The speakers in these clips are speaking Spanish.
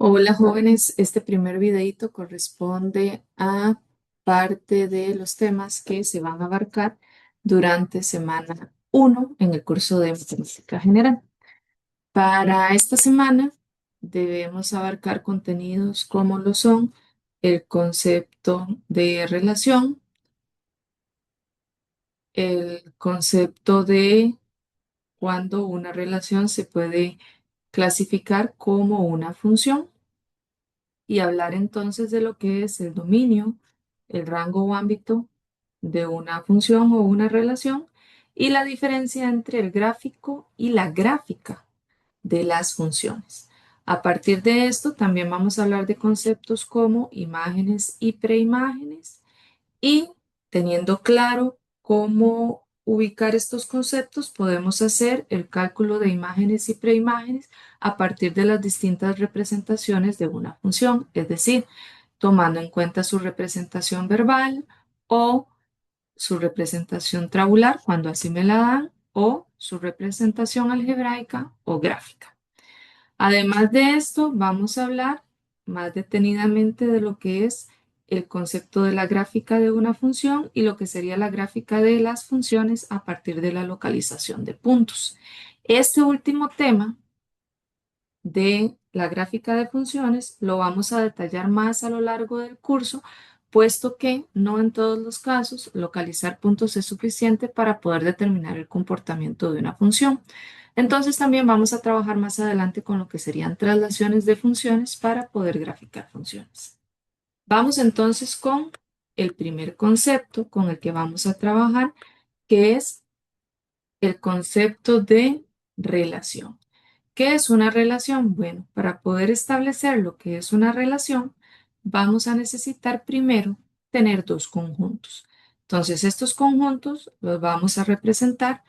Hola jóvenes, este primer videito corresponde a parte de los temas que se van a abarcar durante semana uno en el curso de Matemática General. Para esta semana debemos abarcar contenidos como lo son el concepto de relación, el concepto de cuando una relación se puede clasificar como una función y hablar entonces de lo que es el dominio, el rango o ámbito de una función o una relación y la diferencia entre el gráfico y la gráfica de las funciones. A partir de esto también vamos a hablar de conceptos como imágenes y preimágenes y teniendo claro cómo ubicar estos conceptos, podemos hacer el cálculo de imágenes y preimágenes a partir de las distintas representaciones de una función, es decir, tomando en cuenta su representación verbal o su representación tabular cuando así me la dan o su representación algebraica o gráfica. Además de esto, vamos a hablar más detenidamente de lo que es el concepto de la gráfica de una función y lo que sería la gráfica de las funciones a partir de la localización de puntos. Este último tema de la gráfica de funciones lo vamos a detallar más a lo largo del curso, puesto que no en todos los casos localizar puntos es suficiente para poder determinar el comportamiento de una función. Entonces también vamos a trabajar más adelante con lo que serían traslaciones de funciones para poder graficar funciones. Vamos entonces con el primer concepto con el que vamos a trabajar, que es el concepto de relación. ¿Qué es una relación? Bueno, para poder establecer lo que es una relación, vamos a necesitar primero tener dos conjuntos. Entonces, estos conjuntos los vamos a representar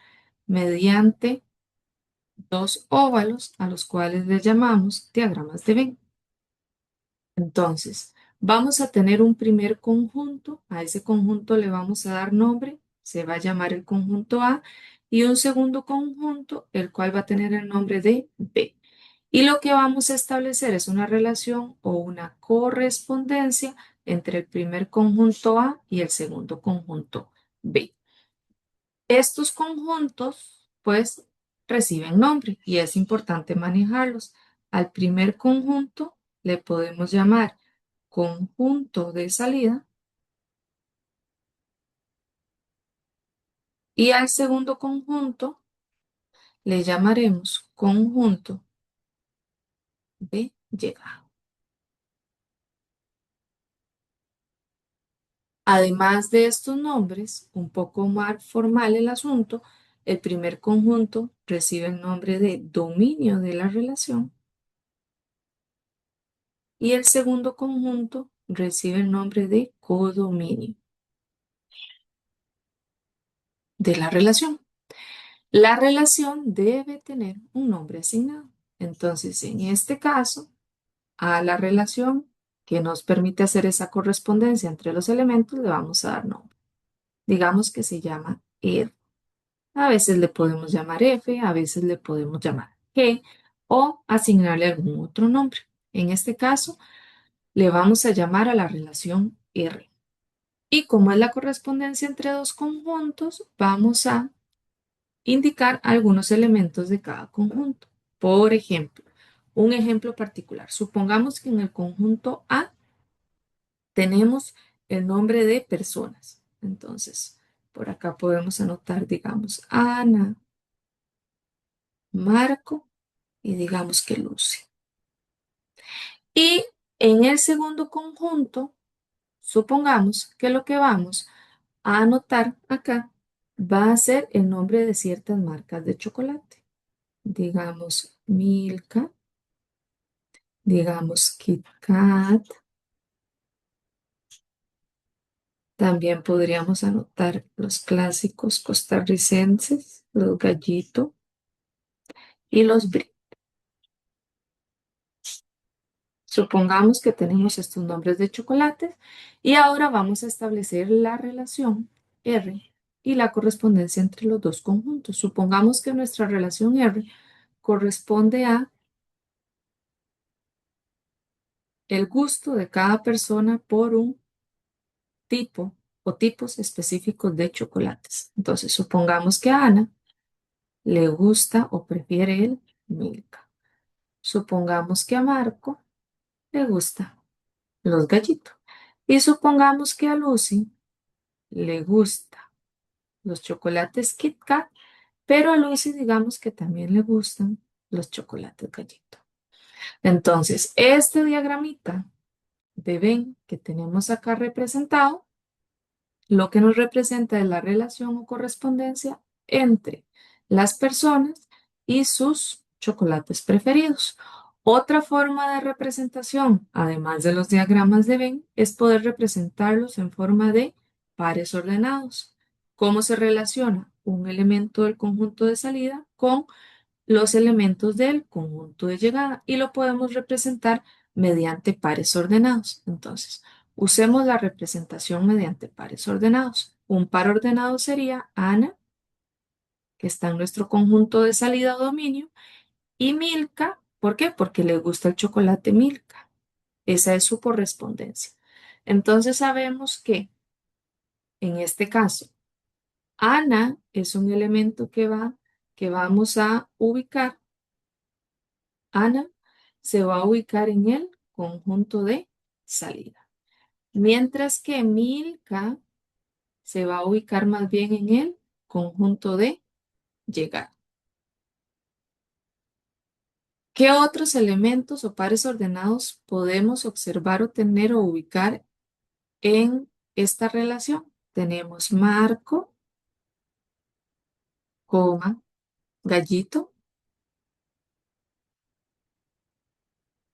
mediante dos óvalos a los cuales les llamamos diagramas de Venn. Entonces, vamos a tener un primer conjunto, a ese conjunto le vamos a dar nombre, se va a llamar el conjunto A, y un segundo conjunto, el cual va a tener el nombre de B. Y lo que vamos a establecer es una relación o una correspondencia entre el primer conjunto A y el segundo conjunto B. Estos conjuntos, pues, reciben nombre y es importante manejarlos. Al primer conjunto le podemos llamar conjunto de salida y al segundo conjunto le llamaremos conjunto de llegada. Además de estos nombres, un poco más formal el asunto, el primer conjunto recibe el nombre de dominio de la relación y el segundo conjunto recibe el nombre de codominio de la relación. La relación debe tener un nombre asignado. Entonces, en este caso, a la relación que nos permite hacer esa correspondencia entre los elementos le vamos a dar nombre. Digamos que se llama R. A veces le podemos llamar F, a veces le podemos llamar G o asignarle algún otro nombre. En este caso, le vamos a llamar a la relación R. Y como es la correspondencia entre dos conjuntos, vamos a indicar algunos elementos de cada conjunto. Por ejemplo, un ejemplo particular. Supongamos que en el conjunto A tenemos el nombre de personas. Entonces, por acá podemos anotar, digamos, Ana, Marco y digamos que Lucy. Y en el segundo conjunto, supongamos que lo que vamos a anotar acá va a ser el nombre de ciertas marcas de chocolate. Digamos Milka, digamos Kit Kat. También podríamos anotar los clásicos costarricenses, los Gallito y los Brie. Supongamos que tenemos estos nombres de chocolates y ahora vamos a establecer la relación R y la correspondencia entre los dos conjuntos. Supongamos que nuestra relación R corresponde a el gusto de cada persona por un tipo o tipos específicos de chocolates. Entonces, supongamos que a Ana le gusta o prefiere el Milka. Supongamos que a Marco le gusta los gallitos. Y supongamos que a Lucy le gusta los chocolates Kit Kat, pero a Lucy digamos que también le gustan los chocolates gallito. Entonces, este diagramita de Venn que tenemos acá representado, lo que nos representa es la relación o correspondencia entre las personas y sus chocolates preferidos. Otra forma de representación, además de los diagramas de Venn, es poder representarlos en forma de pares ordenados. ¿Cómo se relaciona un elemento del conjunto de salida con los elementos del conjunto de llegada? Y lo podemos representar mediante pares ordenados. Entonces, usemos la representación mediante pares ordenados. Un par ordenado sería Ana, que está en nuestro conjunto de salida o dominio, y Milka. ¿Por qué? Porque le gusta el chocolate Milka. Esa es su correspondencia. Entonces sabemos que en este caso, Ana es un elemento que vamos a ubicar. Ana se va a ubicar en el conjunto de salida, mientras que Milka se va a ubicar más bien en el conjunto de llegada. ¿Qué otros elementos o pares ordenados podemos observar o tener o ubicar en esta relación? Tenemos Marco, coma, Gallito.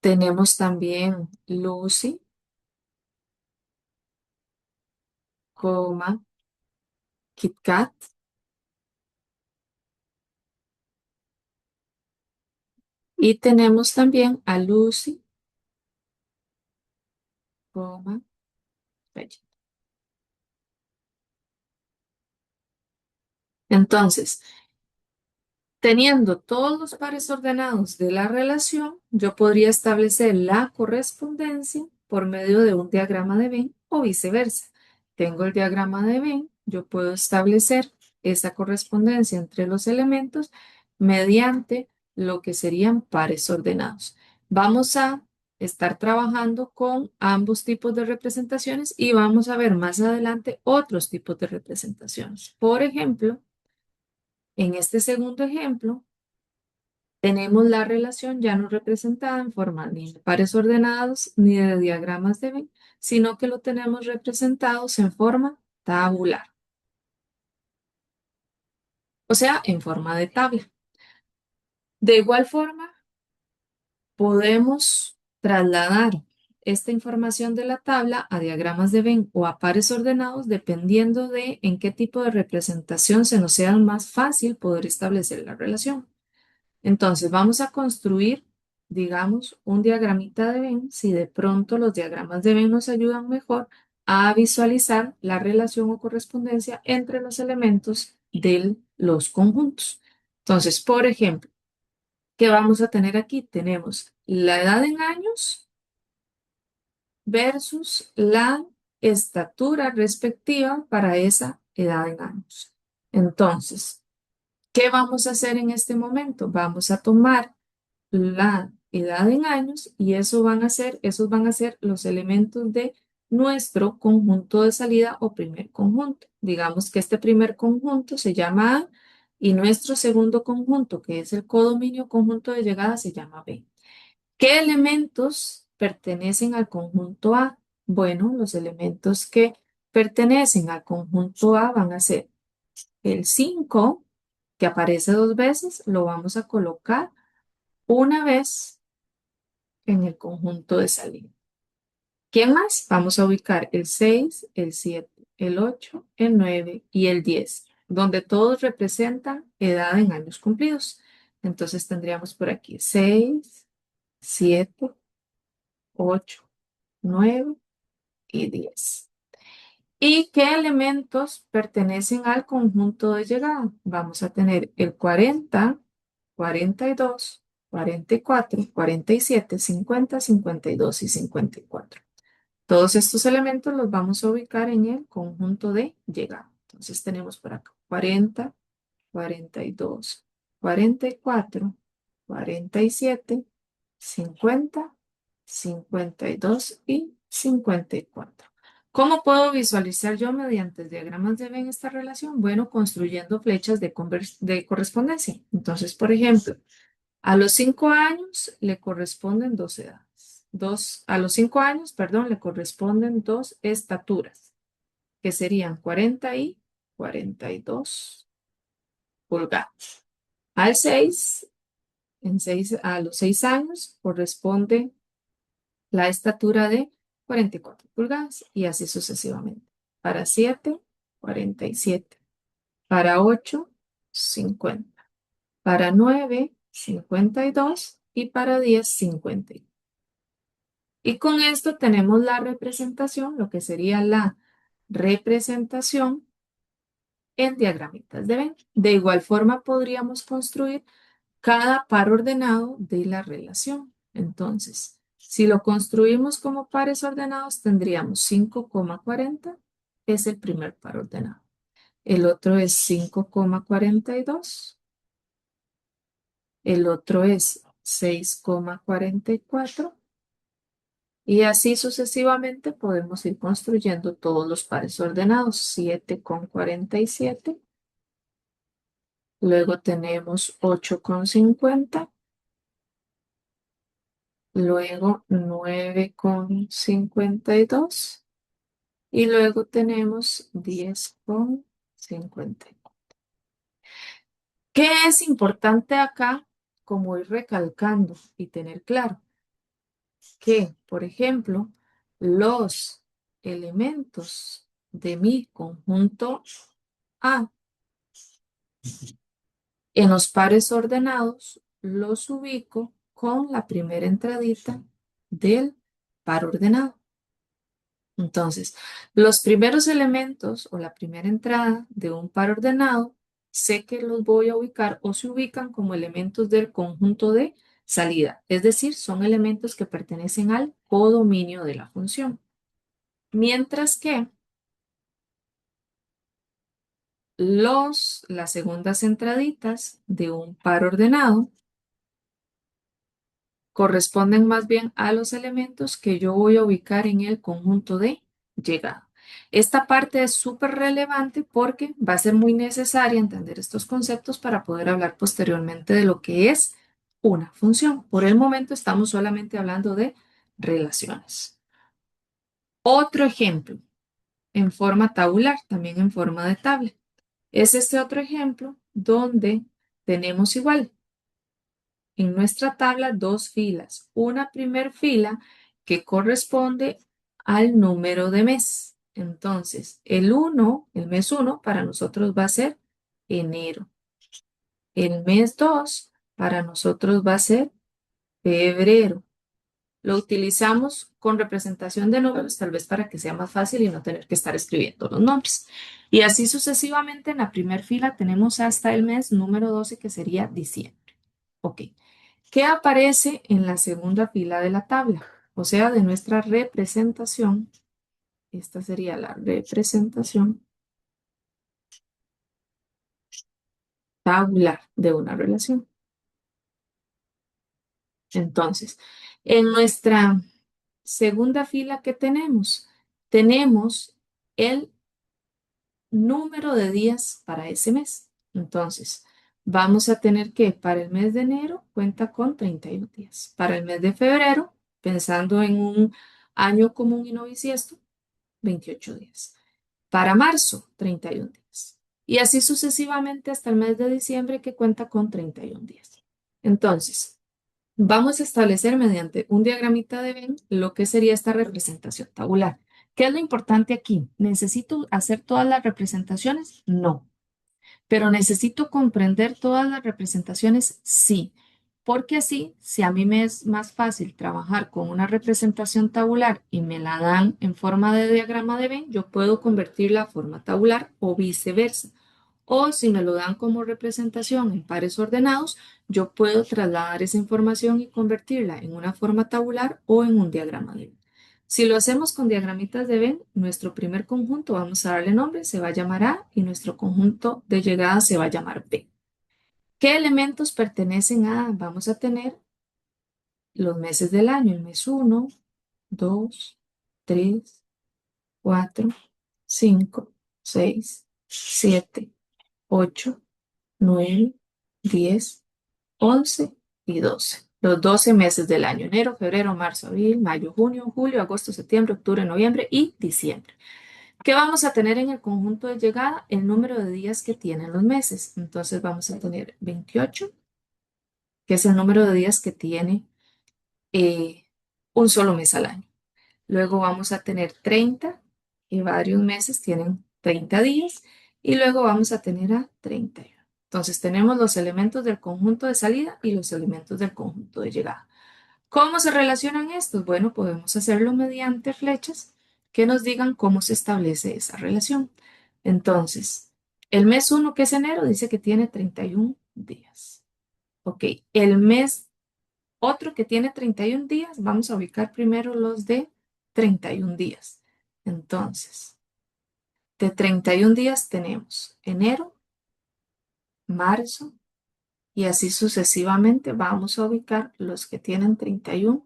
Tenemos también Lucy, coma, Kit Kat. Y tenemos también a Lucy, coma, Gallito. Entonces, teniendo todos los pares ordenados de la relación, yo podría establecer la correspondencia por medio de un diagrama de Venn o viceversa. Tengo el diagrama de Venn, yo puedo establecer esa correspondencia entre los elementos mediante lo que serían pares ordenados. Vamos a estar trabajando con ambos tipos de representaciones y vamos a ver más adelante otros tipos de representaciones. Por ejemplo, en este segundo ejemplo, tenemos la relación ya no representada en forma ni de pares ordenados ni de diagramas de Venn, sino que lo tenemos representados en forma tabular, o sea, en forma de tabla. De igual forma, podemos trasladar esta información de la tabla a diagramas de Venn o a pares ordenados dependiendo de en qué tipo de representación se nos sea más fácil poder establecer la relación. Entonces vamos a construir, digamos, un diagramita de Venn si de pronto los diagramas de Venn nos ayudan mejor a visualizar la relación o correspondencia entre los elementos de los conjuntos. Entonces, por ejemplo, ¿qué vamos a tener aquí? Tenemos la edad en años versus la estatura respectiva para esa edad en años. Entonces, ¿qué vamos a hacer en este momento? Vamos a tomar la edad en años y esos van a ser los elementos de nuestro conjunto de salida o primer conjunto. Digamos que este primer conjunto se llama A y nuestro segundo conjunto, que es el codominio conjunto de llegada, se llama B. ¿Qué elementos pertenecen al conjunto A? Bueno, los elementos que pertenecen al conjunto A van a ser el 5, que aparece dos veces, lo vamos a colocar una vez en el conjunto de salida. ¿Quién más? Vamos a ubicar el 6, el 7, el 8, el 9 y el 10, donde todos representan edad en años cumplidos. Entonces tendríamos por aquí 6, 7, 8, 9 y 10. ¿Y qué elementos pertenecen al conjunto de llegada? Vamos a tener el 40, 42, 44, 47, 50, 52 y 54. Todos estos elementos los vamos a ubicar en el conjunto de llegada. Entonces tenemos por acá 40, 42, 44, 47, 50, 52 y 54. ¿Cómo puedo visualizar yo mediante diagramas de Venn esta relación? Bueno, construyendo flechas de correspondencia. Entonces, por ejemplo, a los 5 años le corresponden dos edades. A los 5 años, perdón, le corresponden dos estaturas, que serían 40 y 42 pulgadas. Al 6, a los 6 años corresponde la estatura de 44 pulgadas y así sucesivamente. Para 7, 47. Para 8, 50. Para 9, 52. Y para 10, 50. Y con esto tenemos la representación, lo que sería la representación en diagramitas de Venn. De igual forma podríamos construir cada par ordenado de la relación. Entonces, si lo construimos como pares ordenados, tendríamos 5,40, es el primer par ordenado. El otro es 5,42. El otro es 6,44. Y así sucesivamente podemos ir construyendo todos los pares ordenados. 7,47. Luego tenemos 8,50. Luego 9,52. Y luego tenemos 10,50. ¿Qué es importante acá? Como ir recalcando y tener claro que, por ejemplo, los elementos de mi conjunto A en los pares ordenados los ubico con la primera entradita del par ordenado. Entonces, los primeros elementos o la primera entrada de un par ordenado, sé que los voy a ubicar o se ubican como elementos del conjunto de salida, es decir, son elementos que pertenecen al codominio de la función. Mientras que las segundas entraditas de un par ordenado corresponden más bien a los elementos que yo voy a ubicar en el conjunto de llegada. Esta parte es súper relevante porque va a ser muy necesaria entender estos conceptos para poder hablar posteriormente de lo que es una función. Por el momento estamos solamente hablando de relaciones. Otro ejemplo en forma tabular, también en forma de tabla. Es este otro ejemplo donde tenemos igual en nuestra tabla dos filas. Una primer fila que corresponde al número de mes. Entonces, el mes 1 para nosotros va a ser enero. El mes 2 para nosotros va a ser febrero. Lo utilizamos con representación de números, tal vez para que sea más fácil y no tener que estar escribiendo los nombres. Y así sucesivamente en la primera fila tenemos hasta el mes número 12 que sería diciembre. Ok. ¿Qué aparece en la segunda fila de la tabla? O sea, de nuestra representación. Esta sería la representación tabular de una relación. Entonces, en nuestra segunda fila, ¿qué tenemos? Tenemos el número de días para ese mes. Entonces, vamos a tener que para el mes de enero cuenta con 31 días. Para el mes de febrero, pensando en un año común y no bisiesto, 28 días. Para marzo, 31 días. Y así sucesivamente hasta el mes de diciembre que cuenta con 31 días. Entonces, vamos a establecer mediante un diagramita de Venn lo que sería esta representación tabular. ¿Qué es lo importante aquí? ¿Necesito hacer todas las representaciones? No. ¿Pero necesito comprender todas las representaciones? Sí. Porque así, si a mí me es más fácil trabajar con una representación tabular y me la dan en forma de diagrama de Venn, yo puedo convertirla a forma tabular o viceversa. O si me lo dan como representación en pares ordenados, yo puedo trasladar esa información y convertirla en una forma tabular o en un diagrama de Venn. Si lo hacemos con diagramitas de Venn, nuestro primer conjunto, vamos a darle nombre, se va a llamar A y nuestro conjunto de llegada se va a llamar B. ¿Qué elementos pertenecen a? Vamos a tener los meses del año, el mes 1, 2, 3, 4, 5, 6, 7, 8, 9, 10, 11 y 12. Los 12 meses del año, enero, febrero, marzo, abril, mayo, junio, julio, agosto, septiembre, octubre, noviembre y diciembre. ¿Qué vamos a tener en el conjunto de llegada? El número de días que tienen los meses. Entonces vamos a tener 28, que es el número de días que tiene eh, un solo mes al año. Luego vamos a tener 30, y varios meses tienen 30 días. Y luego vamos a tener a 31. Entonces tenemos los elementos del conjunto de salida y los elementos del conjunto de llegada. ¿Cómo se relacionan estos? Bueno, podemos hacerlo mediante flechas que nos digan cómo se establece esa relación. Entonces, el mes 1, que es enero, dice que tiene 31 días. Ok, el mes otro que tiene 31 días, vamos a ubicar primero los de 31 días. Entonces, de 31 días tenemos enero, marzo y así sucesivamente vamos a ubicar los que tienen 31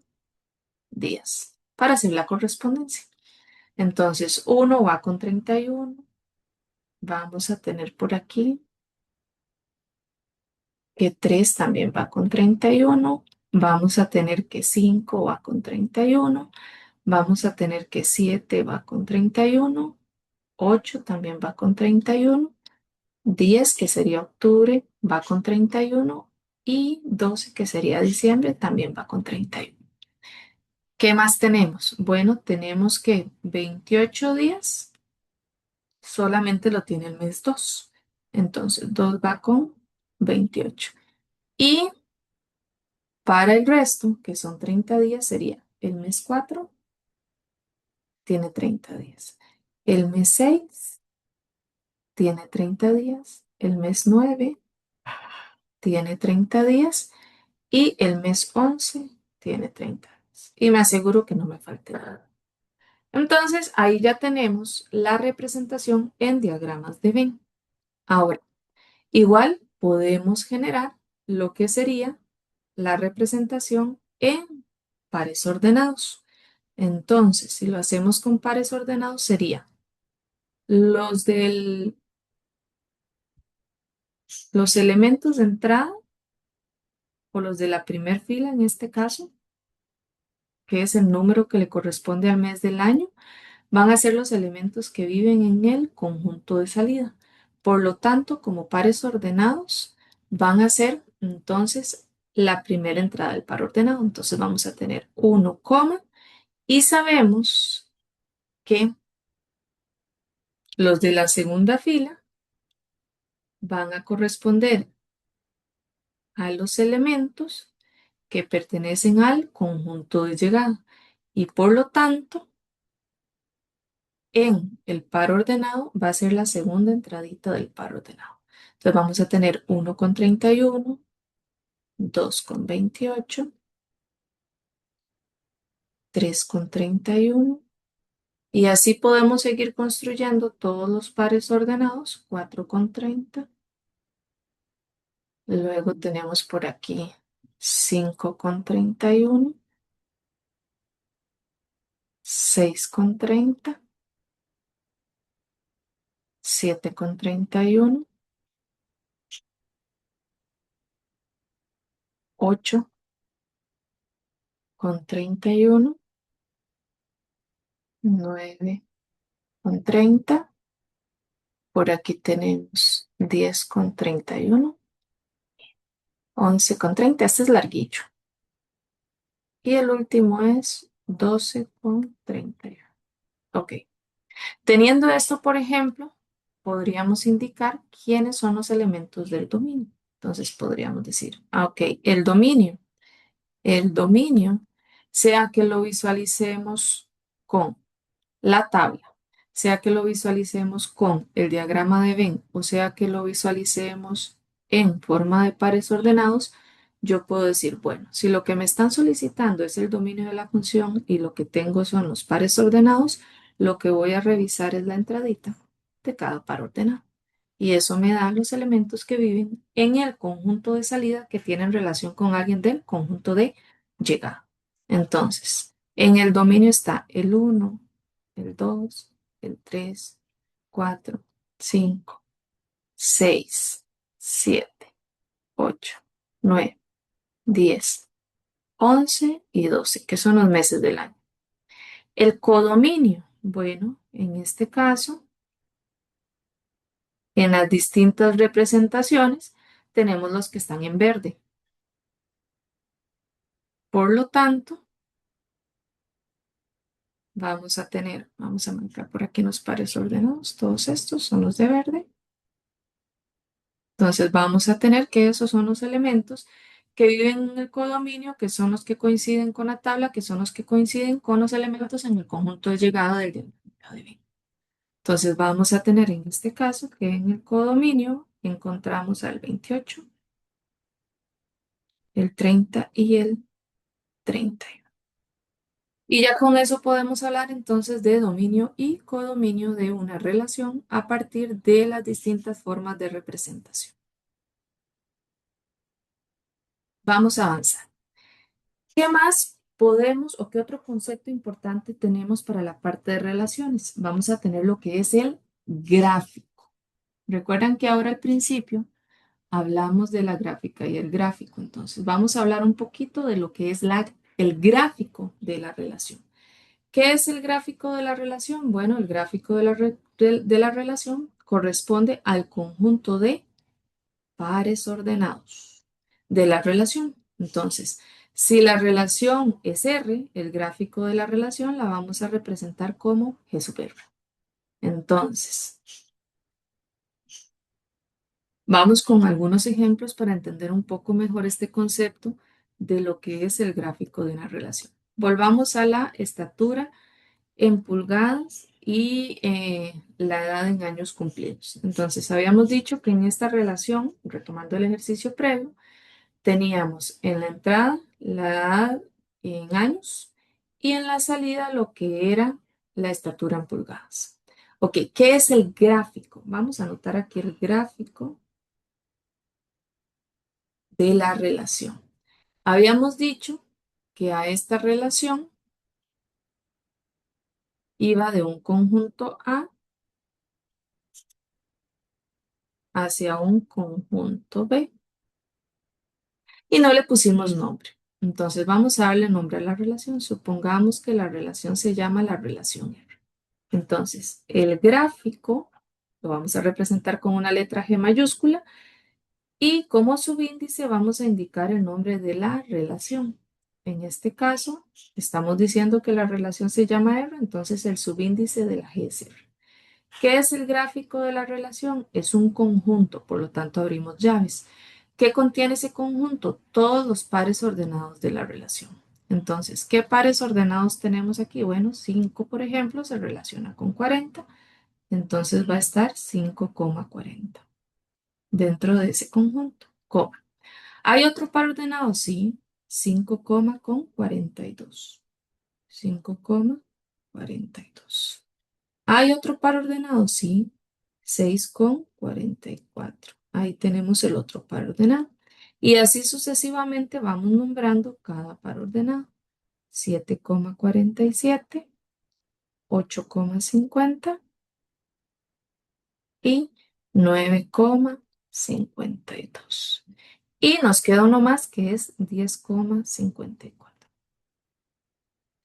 días para hacer la correspondencia. Entonces, uno va con 31. Vamos a tener por aquí que 3 también va con 31. Vamos a tener que 5 va con 31. Vamos a tener que 7 va con 31, 8 también va con 31, 10 que sería octubre va con 31 y 12 que sería diciembre también va con 31. ¿Qué más tenemos? Bueno, tenemos que 28 días solamente lo tiene el mes 2. Entonces 2 va con 28. Y para el resto, que son 30 días, sería el mes 4 tiene 30 días. El mes 6 tiene 30 días, el mes 9 tiene 30 días y el mes 11 tiene 30 días. Y me aseguro que no me falte nada. Entonces, ahí ya tenemos la representación en diagramas de Venn. Ahora, igual podemos generar lo que sería la representación en pares ordenados. Entonces, si lo hacemos con pares ordenados, sería los los elementos de entrada o los de la primer fila en este caso, que es el número que le corresponde al mes del año, van a ser los elementos que viven en el conjunto de salida. Por lo tanto, como pares ordenados, van a ser entonces la primera entrada del par ordenado. Entonces vamos a tener 1, y sabemos que los de la segunda fila van a corresponder a los elementos que pertenecen al conjunto de llegada. Y por lo tanto, en el par ordenado va a ser la segunda entradita del par ordenado. Entonces vamos a tener 1 con 31, 2 con 28, 3 con 31 y así podemos seguir construyendo todos los pares ordenados, 4 con 30. Luego tenemos por aquí 5 con 31, 6 con 30, 7 con 31, 8 con 31, 9 con 30. Por aquí tenemos 10 con 31, 11 con 30. Este es larguillo. Y el último es 12 con 31. Ok. Teniendo esto, por ejemplo, podríamos indicar quiénes son los elementos del dominio. Entonces podríamos decir, ok, el dominio, sea que lo visualicemos con la tabla, sea que lo visualicemos con el diagrama de Venn o sea que lo visualicemos en forma de pares ordenados, yo puedo decir, bueno, si lo que me están solicitando es el dominio de la función y lo que tengo son los pares ordenados, lo que voy a revisar es la entradita de cada par ordenado. Y eso me da los elementos que viven en el conjunto de salida que tienen relación con alguien del conjunto de llegada. Entonces, en el dominio está el uno, el 2, el 3, 4, 5, 6, 7, 8, 9, 10, 11 y 12, que son los meses del año. El codominio, bueno, en este caso, en las distintas representaciones, tenemos los que están en verde. Por lo tanto, vamos a marcar por aquí los pares ordenados, todos estos son los de verde. Entonces vamos a tener que esos son los elementos que viven en el codominio, que son los que coinciden con la tabla, que son los que coinciden con los elementos en el conjunto de llegada del diagrama de Venn. Entonces vamos a tener en este caso que en el codominio encontramos al 28, el 30 y el 31. Y ya con eso podemos hablar entonces de dominio y codominio de una relación a partir de las distintas formas de representación. Vamos a avanzar. ¿Qué más podemos o qué otro concepto importante tenemos para la parte de relaciones? Vamos a tener lo que es el gráfico. Recuerdan que ahora al principio hablamos de la gráfica y el gráfico. Entonces vamos a hablar un poquito de lo que es el gráfico de la relación. ¿Qué es el gráfico de la relación? Bueno, el gráfico de la relación corresponde al conjunto de pares ordenados de la relación. Entonces, si la relación es R, el gráfico de la relación la vamos a representar como G sub R. Entonces, vamos con algunos ejemplos para entender un poco mejor este concepto de lo que es el gráfico de una relación. Volvamos a la estatura en pulgadas y la edad en años cumplidos. Entonces, habíamos dicho que en esta relación, retomando el ejercicio previo, teníamos en la entrada la edad en años y en la salida lo que era la estatura en pulgadas. Ok, ¿qué es el gráfico? Vamos a anotar aquí el gráfico de la relación. Habíamos dicho que a esta relación iba de un conjunto A hacia un conjunto B y no le pusimos nombre. Entonces vamos a darle nombre a la relación. Supongamos que la relación se llama la relación R. Entonces, el gráfico lo vamos a representar con una letra G mayúscula y como subíndice vamos a indicar el nombre de la relación. En este caso, estamos diciendo que la relación se llama R, entonces el subíndice de la G es R. ¿Qué es el gráfico de la relación? Es un conjunto, por lo tanto abrimos llaves. ¿Qué contiene ese conjunto? Todos los pares ordenados de la relación. Entonces, ¿qué pares ordenados tenemos aquí? Bueno, 5, por ejemplo, se relaciona con 40, entonces va a estar 5,40 dentro de ese conjunto. Coma. ¿Hay otro par ordenado? Sí, 5, con 42. 5,42. ¿Hay otro par ordenado? Sí, 6,44. Ahí tenemos el otro par ordenado. Y así sucesivamente vamos nombrando cada par ordenado. 7,47, 8,50 y 9,52. Y nos queda uno más que es 10,54.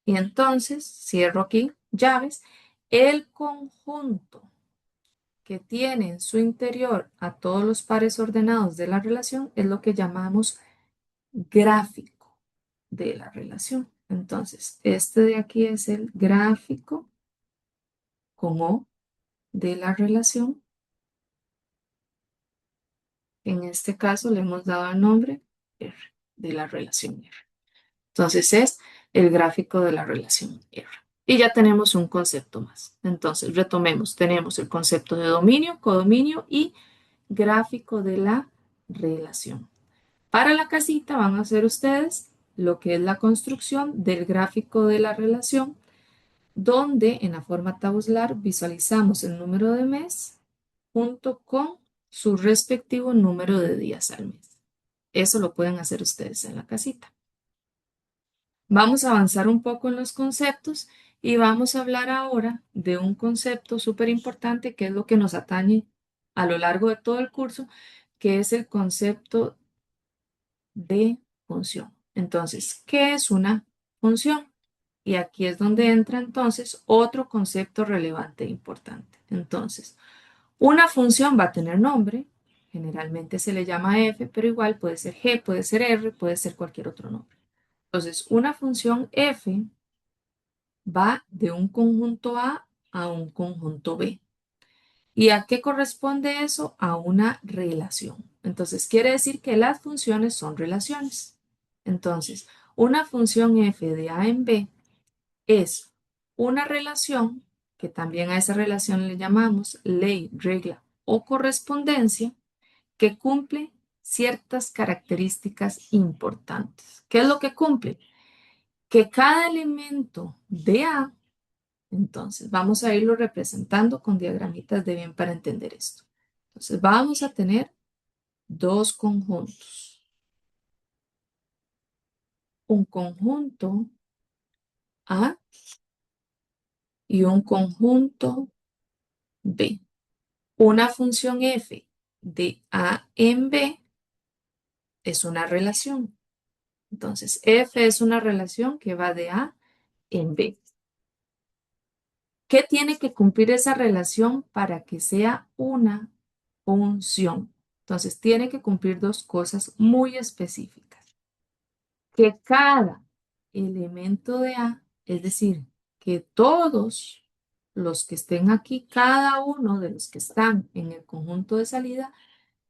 Y entonces cierro aquí llaves. El conjunto que tiene en su interior a todos los pares ordenados de la relación es lo que llamamos gráfico de la relación. Entonces, este de aquí es el gráfico con O de la relación. En este caso le hemos dado el nombre R, de la relación R. Entonces es el gráfico de la relación R. Y ya tenemos un concepto más. Entonces, retomemos. Tenemos el concepto de dominio, codominio y gráfico de la relación. Para la casita van a hacer ustedes lo que es la construcción del gráfico de la relación, donde en la forma tabular visualizamos el número de mes junto con su respectivo número de días al mes. Eso lo pueden hacer ustedes en la casita. Vamos a avanzar un poco en los conceptos y vamos a hablar ahora de un concepto súper importante que es lo que nos atañe a lo largo de todo el curso, que es el concepto de función. Entonces, ¿qué es una función? Y aquí es donde entra entonces otro concepto relevante e importante. Entonces, una función va a tener nombre, generalmente se le llama f, pero igual puede ser g, puede ser r, puede ser cualquier otro nombre. Entonces, una función f va de un conjunto A un conjunto B. ¿Y a qué corresponde eso? A una relación. Entonces, quiere decir que las funciones son relaciones. Entonces, una función f de A en B es una relación, que también a esa relación le llamamos ley, regla o correspondencia, que cumple ciertas características importantes. ¿Qué es lo que cumple? Que cada elemento de A, entonces vamos a irlo representando con diagramitas de bien para entender esto. Entonces vamos a tener dos conjuntos. Un conjunto A y un conjunto B. Una función f de A en B es una relación. Entonces, f es una relación que va de A en B. ¿Qué tiene que cumplir esa relación para que sea una función? Entonces, tiene que cumplir dos cosas muy específicas. Que cada elemento de A, es decir, que todos los que estén aquí, cada uno de los que están en el conjunto de salida,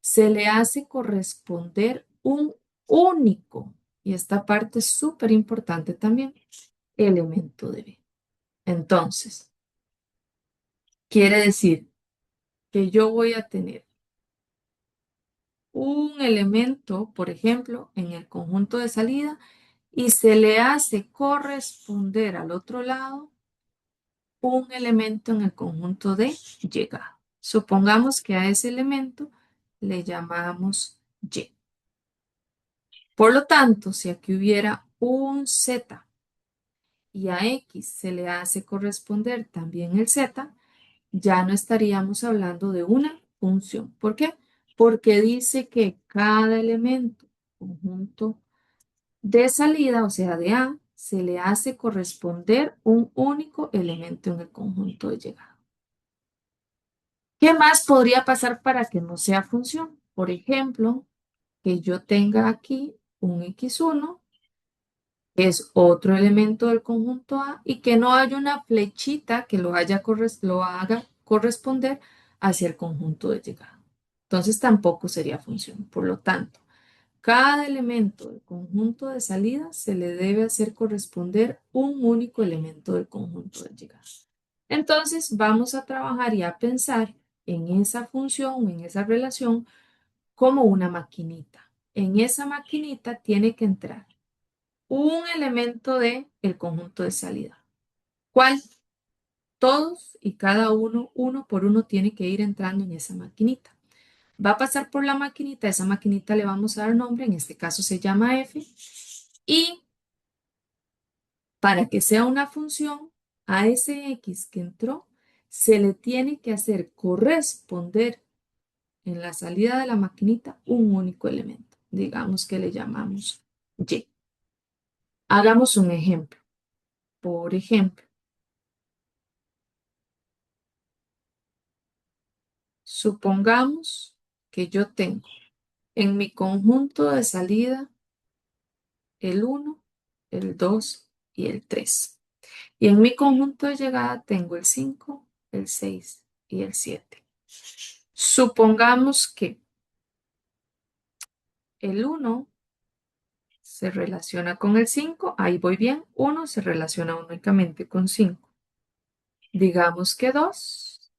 se le hace corresponder un único, y esta parte es súper importante también, elemento de B. Entonces, quiere decir que yo voy a tener un elemento, por ejemplo, en el conjunto de salida y se le hace corresponder al otro lado un elemento en el conjunto de llegada. Supongamos que a ese elemento le llamamos Y. Por lo tanto, si aquí hubiera un Z y a X se le hace corresponder también el Z, ya no estaríamos hablando de una función. ¿Por qué? Porque dice que cada elemento, conjunto de salida, o sea, de A, se le hace corresponder un único elemento en el conjunto de llegada. ¿Qué más podría pasar para que no sea función? Por ejemplo, que yo tenga aquí un x1 es otro elemento del conjunto A y que no haya una flechita que lo haga corresponder hacia el conjunto de llegada. Entonces tampoco sería función. Por lo tanto, cada elemento del conjunto de salida se le debe hacer corresponder un único elemento del conjunto de llegada. Entonces vamos a trabajar y a pensar en esa función, en esa relación, como una maquinita. En esa maquinita tiene que entrar un elemento de el conjunto de salida. ¿Cuál? Todos y cada uno, uno por uno, tiene que ir entrando en esa maquinita. Va a pasar por la maquinita, esa maquinita le vamos a dar nombre, en este caso se llama f, y para que sea una función, a ese x que entró, se le tiene que hacer corresponder en la salida de la maquinita un único elemento. Digamos que le llamamos y. Hagamos un ejemplo. Por ejemplo, supongamos que yo tengo en mi conjunto de salida el 1, el 2 y el 3. Y en mi conjunto de llegada tengo el 5, el 6 y el 7. Supongamos que el 1 se relaciona con el 5, ahí voy bien, 1 se relaciona únicamente con 5. Digamos que 2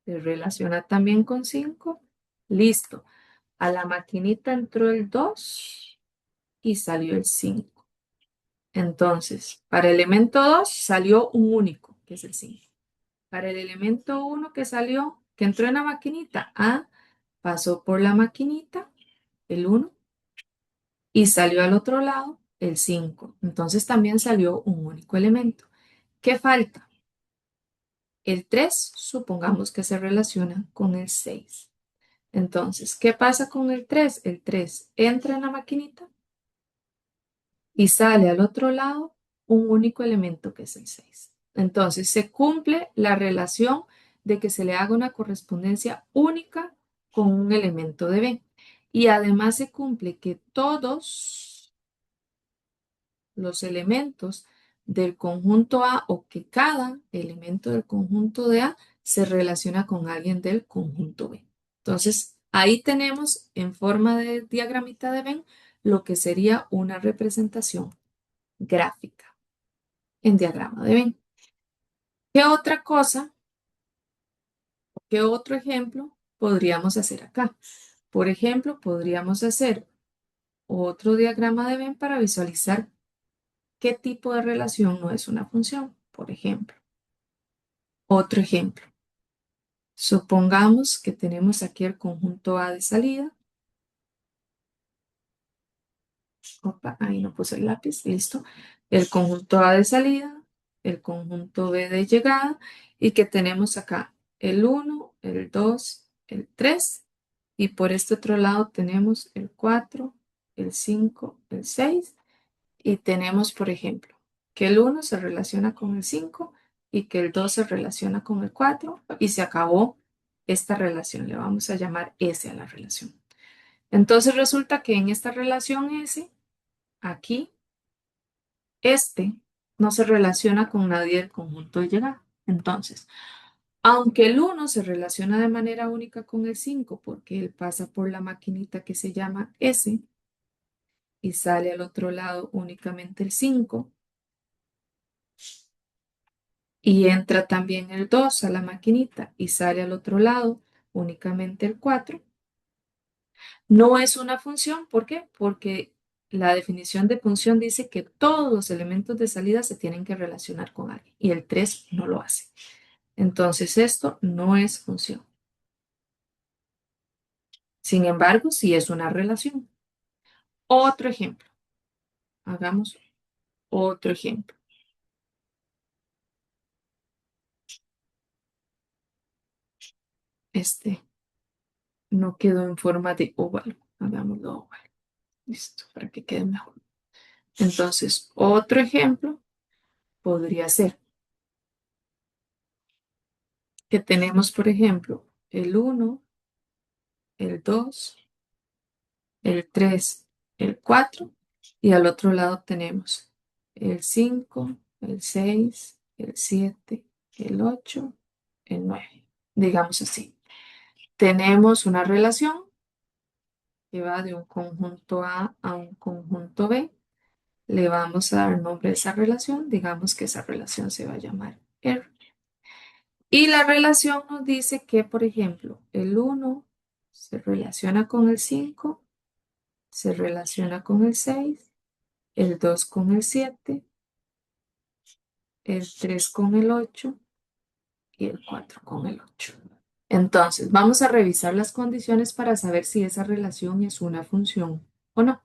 se relaciona también con 5. Listo. A la maquinita entró el 2 y salió el 5. Entonces, para el elemento 2 salió un único, que es el 5. Para el elemento 1 que salió, que entró en la maquinita, pasó por la maquinita, el 1, y salió al otro lado, el 5. Entonces también salió un único elemento. ¿Qué falta? El 3, supongamos que se relaciona con el 6. Entonces, ¿qué pasa con el 3? El 3 entra en la maquinita y sale al otro lado un único elemento que es el 6. Entonces, se cumple la relación de que se le haga una correspondencia única con un elemento de B. Y además se cumple que todos los elementos del conjunto A o que cada elemento del conjunto de A se relaciona con alguien del conjunto B. Entonces, ahí tenemos en forma de diagramita de Venn lo que sería una representación gráfica en diagrama de Venn. ¿Qué otra cosa, qué otro ejemplo podríamos hacer acá? Por ejemplo, podríamos hacer otro diagrama de Venn para visualizar qué tipo de relación no es una función. Por ejemplo, otro ejemplo. Supongamos que tenemos aquí el conjunto A de salida. Opa, ahí no puse el lápiz, listo. El conjunto A de salida, el conjunto B de llegada y que tenemos acá el 1, el 2, el 3 y por este otro lado tenemos el 4, el 5, el 6 y tenemos, por ejemplo, que el 1 se relaciona con el 5 y que el 2 se relaciona con el 4 y se acabó esta relación. Le vamos a llamar S a la relación. Entonces resulta que en esta relación S, aquí, este no se relaciona con nadie del conjunto de llegada. Entonces, aunque el 1 se relaciona de manera única con el 5 porque él pasa por la maquinita que se llama S y sale al otro lado únicamente el 5, y entra también el 2 a la maquinita y sale al otro lado únicamente el 4. No es una función, ¿por qué? Porque la definición de función dice que todos los elementos de salida se tienen que relacionar con alguien y el 3 no lo hace. Entonces esto no es función. Sin embargo, sí es una relación. Otro ejemplo. Hagamos otro ejemplo. Este no quedó en forma de óvalo. Hagámoslo óvalo. Listo, para que quede mejor. Entonces, otro ejemplo podría ser que tenemos, por ejemplo, el 1, el 2, el 3, el 4 y al otro lado tenemos el 5, el 6, el 7, el 8, el 9. Digamos así. Tenemos una relación que va de un conjunto A un conjunto B. Le vamos a dar nombre a esa relación. Digamos que esa relación se va a llamar R. Y la relación nos dice que, por ejemplo, el 1 se relaciona con el 5, se relaciona con el 6, el 2 con el 7, el 3 con el 8 y el 4 con el 8. Entonces, vamos a revisar las condiciones para saber si esa relación es una función o no.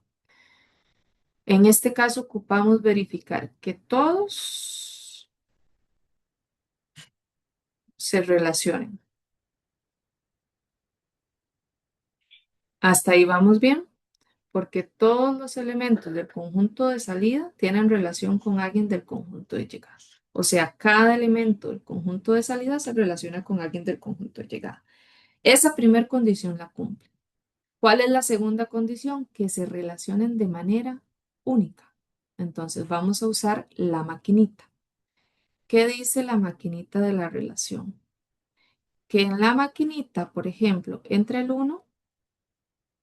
En este caso, ocupamos verificar que todos se relacionen. Hasta ahí vamos bien, porque todos los elementos del conjunto de salida tienen relación con alguien del conjunto de llegada. O sea, cada elemento del conjunto de salida se relaciona con alguien del conjunto de llegada. Esa primera condición la cumple. ¿Cuál es la segunda condición? Que se relacionen de manera única. Entonces vamos a usar la maquinita. ¿Qué dice la maquinita de la relación? Que en la maquinita, por ejemplo, entra el 1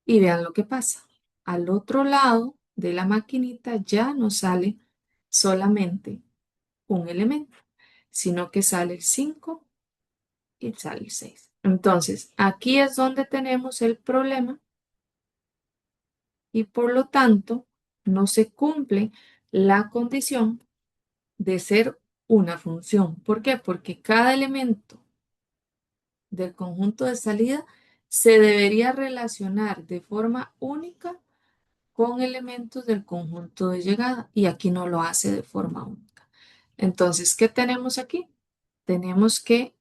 y vean lo que pasa. Al otro lado de la maquinita ya nos sale solamente un elemento. sino que sale el 5 y sale el 6. Entonces, aquí es donde tenemos el problema y por lo tanto no se cumple la condición de ser una función. ¿Por qué? Porque cada elemento del conjunto de salida se debería relacionar de forma única con elementos del conjunto de llegada y aquí no lo hace de forma única. Entonces, ¿qué tenemos aquí? Tenemos que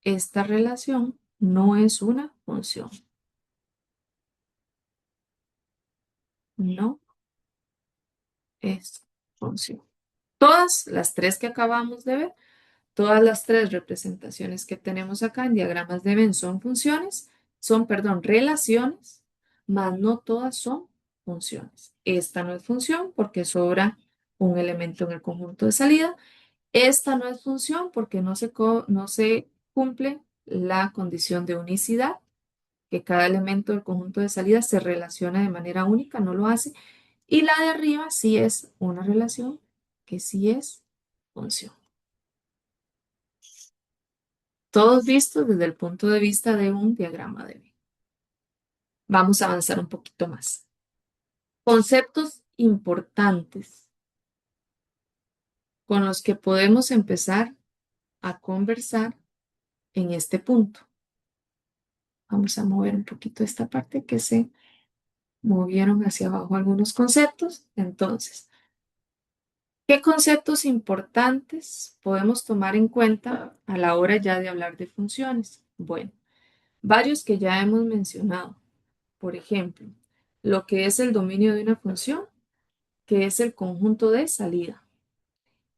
esta relación no es una función, no es función. Todas las tres que acabamos de ver, todas las tres representaciones que tenemos acá en diagramas de Venn son funciones, perdón, relaciones, mas no todas son funciones. Esta no es función porque sobra un elemento en el conjunto de salida. Esta no es función porque no se cumple la condición de unicidad, que cada elemento del conjunto de salida se relaciona de manera única, no lo hace. Y la de arriba sí es una relación que sí es función. Todos vistos desde el punto de vista de un diagrama de Venn. Vamos a avanzar un poquito más. Conceptos importantes con los que podemos empezar a conversar en este punto. Vamos a mover un poquito esta parte que se movieron hacia abajo algunos conceptos. Entonces, ¿qué conceptos importantes podemos tomar en cuenta a la hora ya de hablar de funciones? Bueno, varios que ya hemos mencionado. Por ejemplo, lo que es el dominio de una función, que es el conjunto de salida.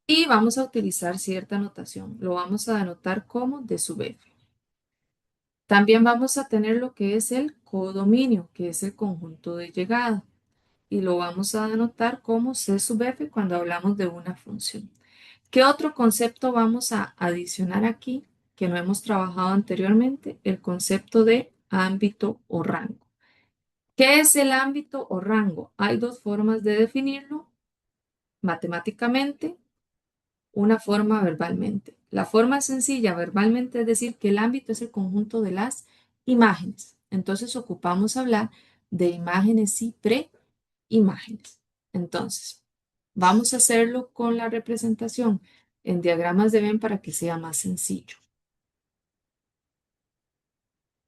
Y vamos a utilizar cierta notación. Lo vamos a denotar como d sub f. También vamos a tener lo que es el codominio, que es el conjunto de llegada. Y lo vamos a denotar como c sub f cuando hablamos de una función. ¿Qué otro concepto vamos a adicionar aquí que no hemos trabajado anteriormente? El concepto de ámbito o rango. ¿Qué es el ámbito o rango? Hay dos formas de definirlo, matemáticamente, una forma verbalmente. La forma sencilla verbalmente es decir que el ámbito es el conjunto de las imágenes. Entonces ocupamos hablar de imágenes y preimágenes. Entonces, vamos a hacerlo con la representación en diagramas de Venn para que sea más sencillo.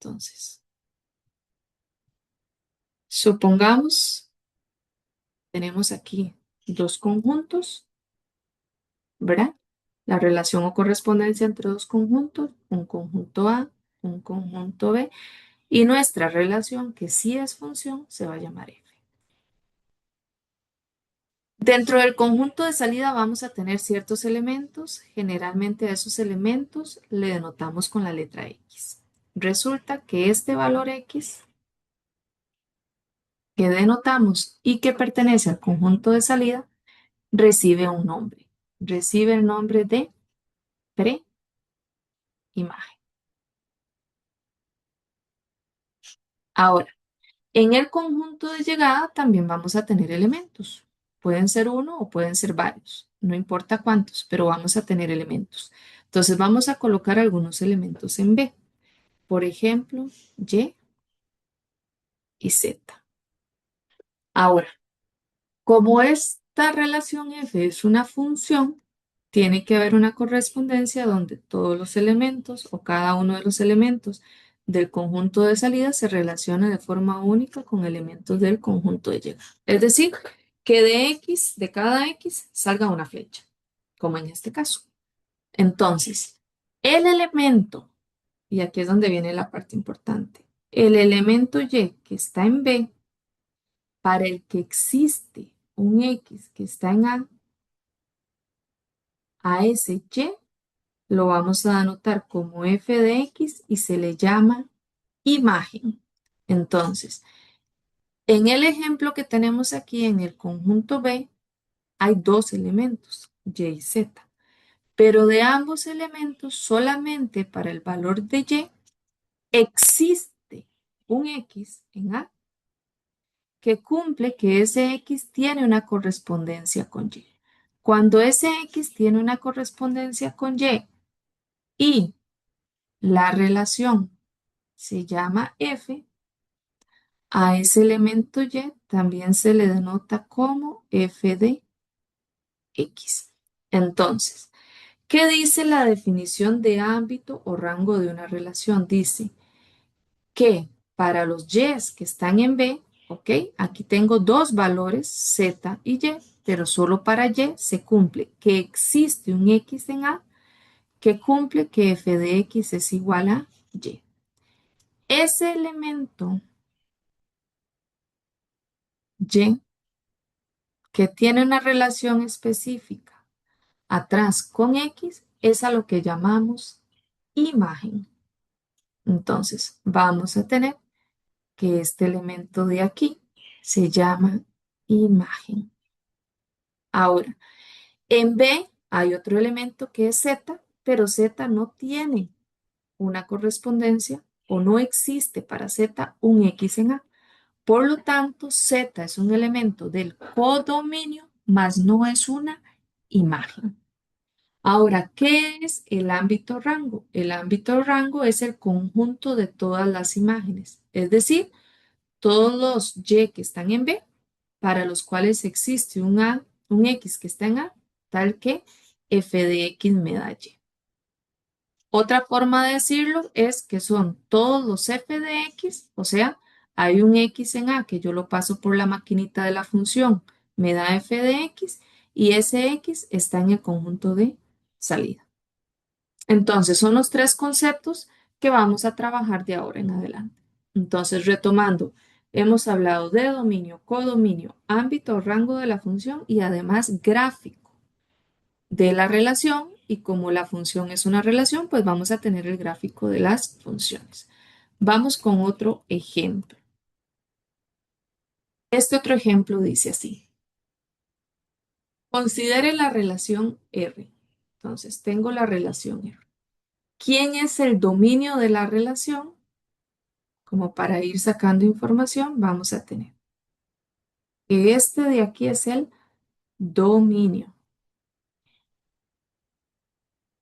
Entonces, supongamos, tenemos aquí dos conjuntos, ¿verdad? La relación o correspondencia entre dos conjuntos, un conjunto A, un conjunto B, y nuestra relación, que sí es función, se va a llamar F. Dentro del conjunto de salida vamos a tener ciertos elementos. Generalmente a esos elementos le denotamos con la letra X. Resulta que este valor X que denotamos y que pertenece al conjunto de salida recibe un nombre. Recibe el nombre de preimagen. Ahora, en el conjunto de llegada también vamos a tener elementos. Pueden ser uno o pueden ser varios, no importa cuántos, pero vamos a tener elementos. Entonces vamos a colocar algunos elementos en B. Por ejemplo, Y y Z. Ahora, como esta relación F es una función, tiene que haber una correspondencia donde todos los elementos o cada uno de los elementos del conjunto de salida se relaciona de forma única con elementos del conjunto de llegada. Es decir, que de cada X salga una flecha, como en este caso. Entonces, el elemento, y aquí es donde viene la parte importante, el elemento Y que está en B, para el que existe un X que está en a ese Y lo vamos a anotar como f de x y se le llama imagen. Entonces, en el ejemplo que tenemos aquí en el conjunto B, hay dos elementos, y y z, pero de ambos elementos, solamente para el valor de y, existe un x en A que cumple que ese x tiene una correspondencia con y. Cuando ese X tiene una correspondencia con y la relación se llama F, a ese elemento Y también se le denota como F de X. Entonces, ¿qué dice la definición de ámbito o rango de una relación? Dice que para los Y's que están en B, ¿ok? Aquí tengo dos valores, Z y Y, pero solo para Y se cumple que existe un X en A que cumple que F de X es igual a Y. Ese elemento Y que tiene una relación específica atrás con X es a lo que llamamos imagen. Entonces, vamos a tener que este elemento de aquí se llama imagen. Ahora, en B hay otro elemento que es Z, pero Z no tiene una correspondencia o no existe para Z un X en A. Por lo tanto, Z es un elemento del codominio, mas no es una imagen. Ahora, ¿qué es el ámbito rango? El ámbito rango es el conjunto de todas las imágenes, es decir, todos los Y que están en B, para los cuales existe un X que está en A, tal que F de X me da Y. Otra forma de decirlo es que son todos los F de X, o sea, hay un X en A que yo lo paso por la maquinita de la función, me da F de X y ese X está en el conjunto de salida. Entonces, son los tres conceptos que vamos a trabajar de ahora en adelante. Entonces, retomando, hemos hablado de dominio, codominio, ámbito, rango de la función y además gráfico de la relación. Y como la función es una relación, pues vamos a tener el gráfico de las funciones. Vamos con otro ejemplo. Este otro ejemplo dice así. Considere la relación R. Entonces, tengo la relación R. ¿Quién es el dominio de la relación? Como para ir sacando información, vamos a tener que este de aquí es el dominio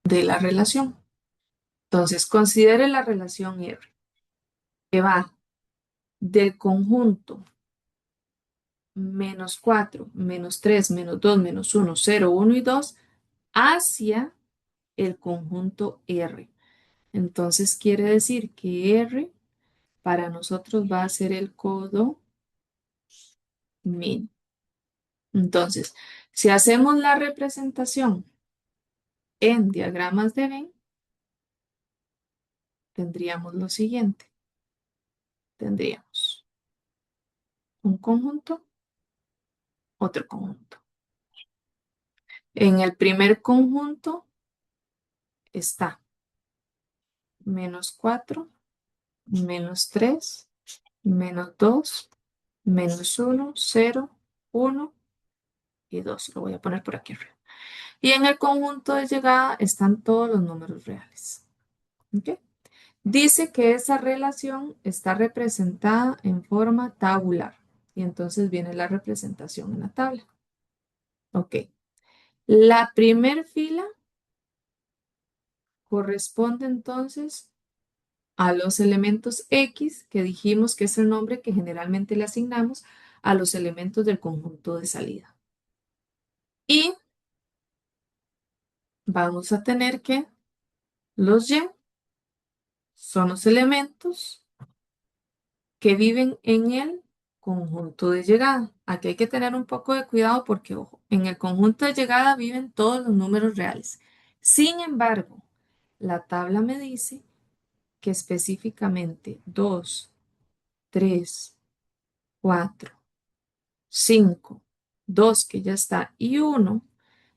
de la relación. Entonces, considere la relación R, que va del conjunto -4, -3, -2, -1, 0, 1 y 2 hacia el conjunto R. Entonces, quiere decir que R para nosotros va a ser el codo min. Entonces, si hacemos la representación en diagramas de Venn, tendríamos lo siguiente. Tendríamos un conjunto, otro conjunto. En el primer conjunto está -4, -3, -2, -1, 0, 1 y 2. Lo voy a poner por aquí arriba. Y en el conjunto de llegada están todos los números reales. ¿Ok? Dice que esa relación está representada en forma tabular. Y entonces viene la representación en la tabla. Ok. La primer fila corresponde entonces a los elementos X, que dijimos que es el nombre que generalmente le asignamos a los elementos del conjunto de salida. Y vamos a tener que los Y son los elementos que viven en el conjunto de llegada. Aquí hay que tener un poco de cuidado porque, ojo, en el conjunto de llegada viven todos los números reales. Sin embargo, la tabla me dice que específicamente 2, 3, 4, 5, 2 que ya está y 1.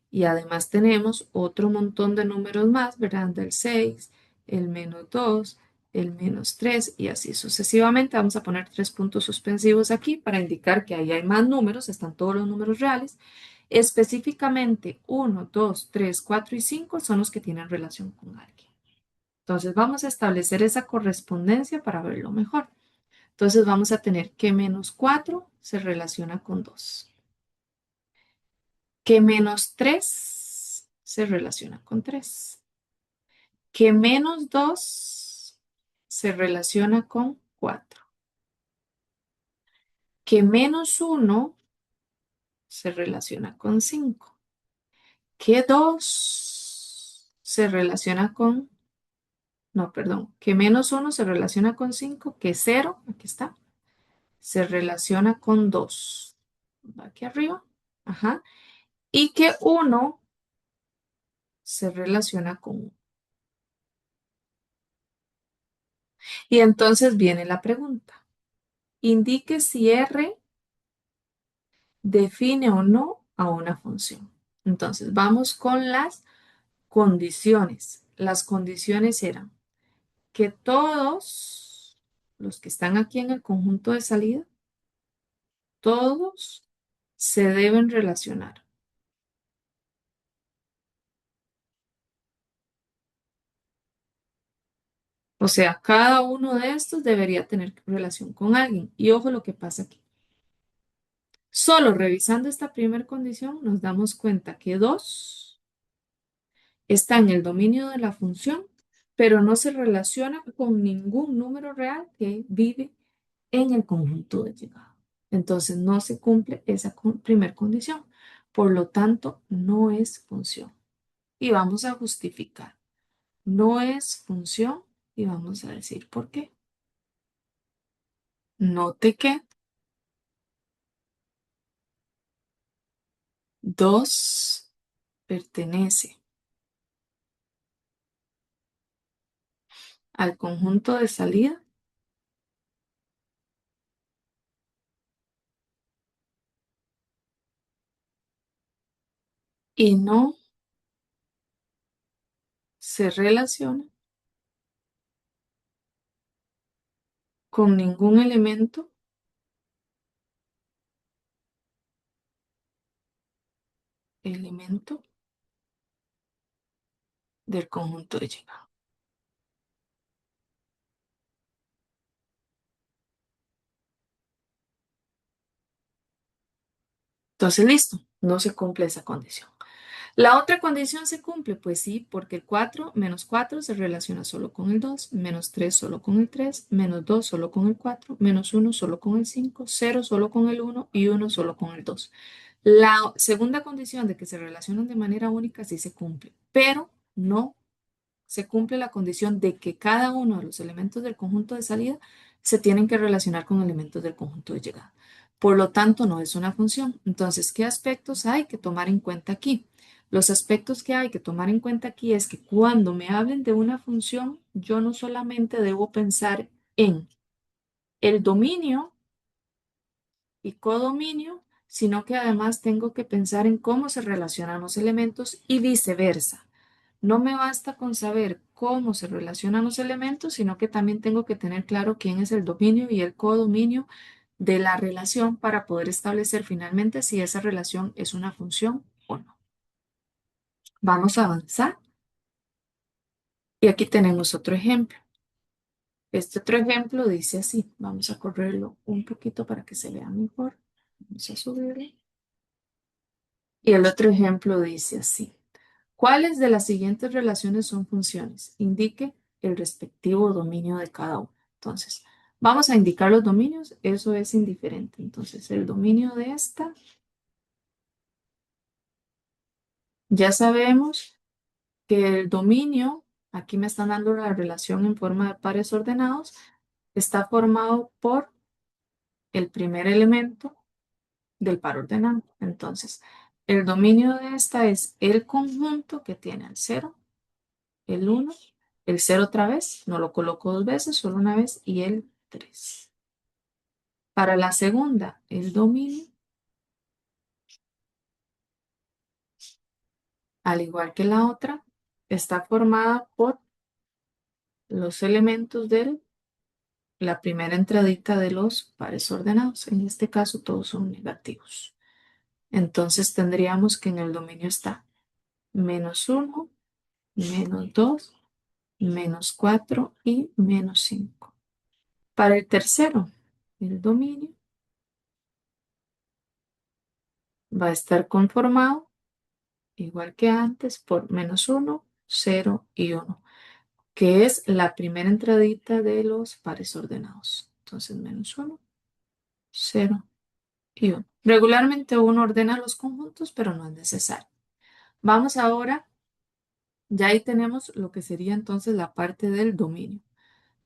Y además tenemos otro montón de números más, ¿verdad? El 6, el -2, el -3 y así sucesivamente. Vamos a poner tres puntos suspensivos aquí para indicar que ahí hay más números, están todos los números reales. Específicamente 1, 2, 3, 4 y 5 son los que tienen relación con alguien. Entonces vamos a establecer esa correspondencia para verlo mejor. Entonces vamos a tener que -4 se relaciona con 2. que -3 se relaciona con 3, que -2 se relaciona con 4, que -1 se relaciona con 5, que 2 se relaciona con, no, perdón, que -1 se relaciona con 5, que 0, aquí está, se relaciona con 2. Va aquí arriba, ajá, y que 1 se relaciona con 1. Y entonces viene la pregunta. Indique si R define o no a una función. Entonces, vamos con las condiciones. Las condiciones eran que todos los que están aquí en el conjunto de salida, todos se deben relacionar. O sea, cada uno de estos debería tener relación con alguien. Y ojo lo que pasa aquí. Solo revisando esta primera condición nos damos cuenta que 2 está en el dominio de la función, pero no se relaciona con ningún número real que vive en el conjunto de llegada. Entonces no se cumple esa primera condición. Por lo tanto, no es función. Y vamos a justificar. No es función y vamos a decir por qué. Note que 2 pertenece al conjunto de salida y no se relaciona con ningún elemento del conjunto de llegada. Entonces, listo, no se cumple esa condición. La otra condición se cumple, pues sí, porque el 4 menos 4 se relaciona solo con el 2, -3 solo con el 3, -2 solo con el 4, -1 solo con el 5, 0 solo con el 1 y 1 solo con el 2. La segunda condición de que se relacionan de manera única sí se cumple, pero no se cumple la condición de que cada uno de los elementos del conjunto de salida se tienen que relacionar con elementos del conjunto de llegada. Por lo tanto, no es una función. Entonces, ¿qué aspectos hay que tomar en cuenta aquí? Los aspectos que hay que tomar en cuenta aquí es que cuando me hablen de una función, yo no solamente debo pensar en el dominio y codominio, sino que además tengo que pensar en cómo se relacionan los elementos y viceversa. No me basta con saber cómo se relacionan los elementos, sino que también tengo que tener claro quién es el dominio y el codominio de la relación para poder establecer finalmente si esa relación es una función o no. Vamos a avanzar y aquí tenemos otro ejemplo. Este otro ejemplo dice así. Vamos a correrlo un poquito para que se vea mejor. Vamos a subirlo. Y el otro ejemplo dice así. ¿Cuáles de las siguientes relaciones son funciones? Indique el respectivo dominio de cada una. Entonces, vamos a indicar los dominios. Eso es indiferente. Entonces, el dominio de esta, ya sabemos que el dominio, aquí me están dando la relación en forma de pares ordenados, está formado por el primer elemento del par ordenado. Entonces, el dominio de esta es el conjunto que tiene el 0, el 1, el 0 otra vez, no lo coloco dos veces, solo una vez, y el 3. Para la segunda, el dominio, al igual que la otra, está formada por los elementos de la primera entradita de los pares ordenados. En este caso, todos son negativos. Entonces, tendríamos que en el dominio está -1, -2, -4 y -5. Para el tercero, el dominio va a estar conformado igual que antes, por menos uno, 0 y uno, que es la primera entradita de los pares ordenados. Entonces, menos uno, 0 y uno. Regularmente uno ordena los conjuntos, pero no es necesario. Vamos ahora, ya ahí tenemos lo que sería entonces la parte del dominio.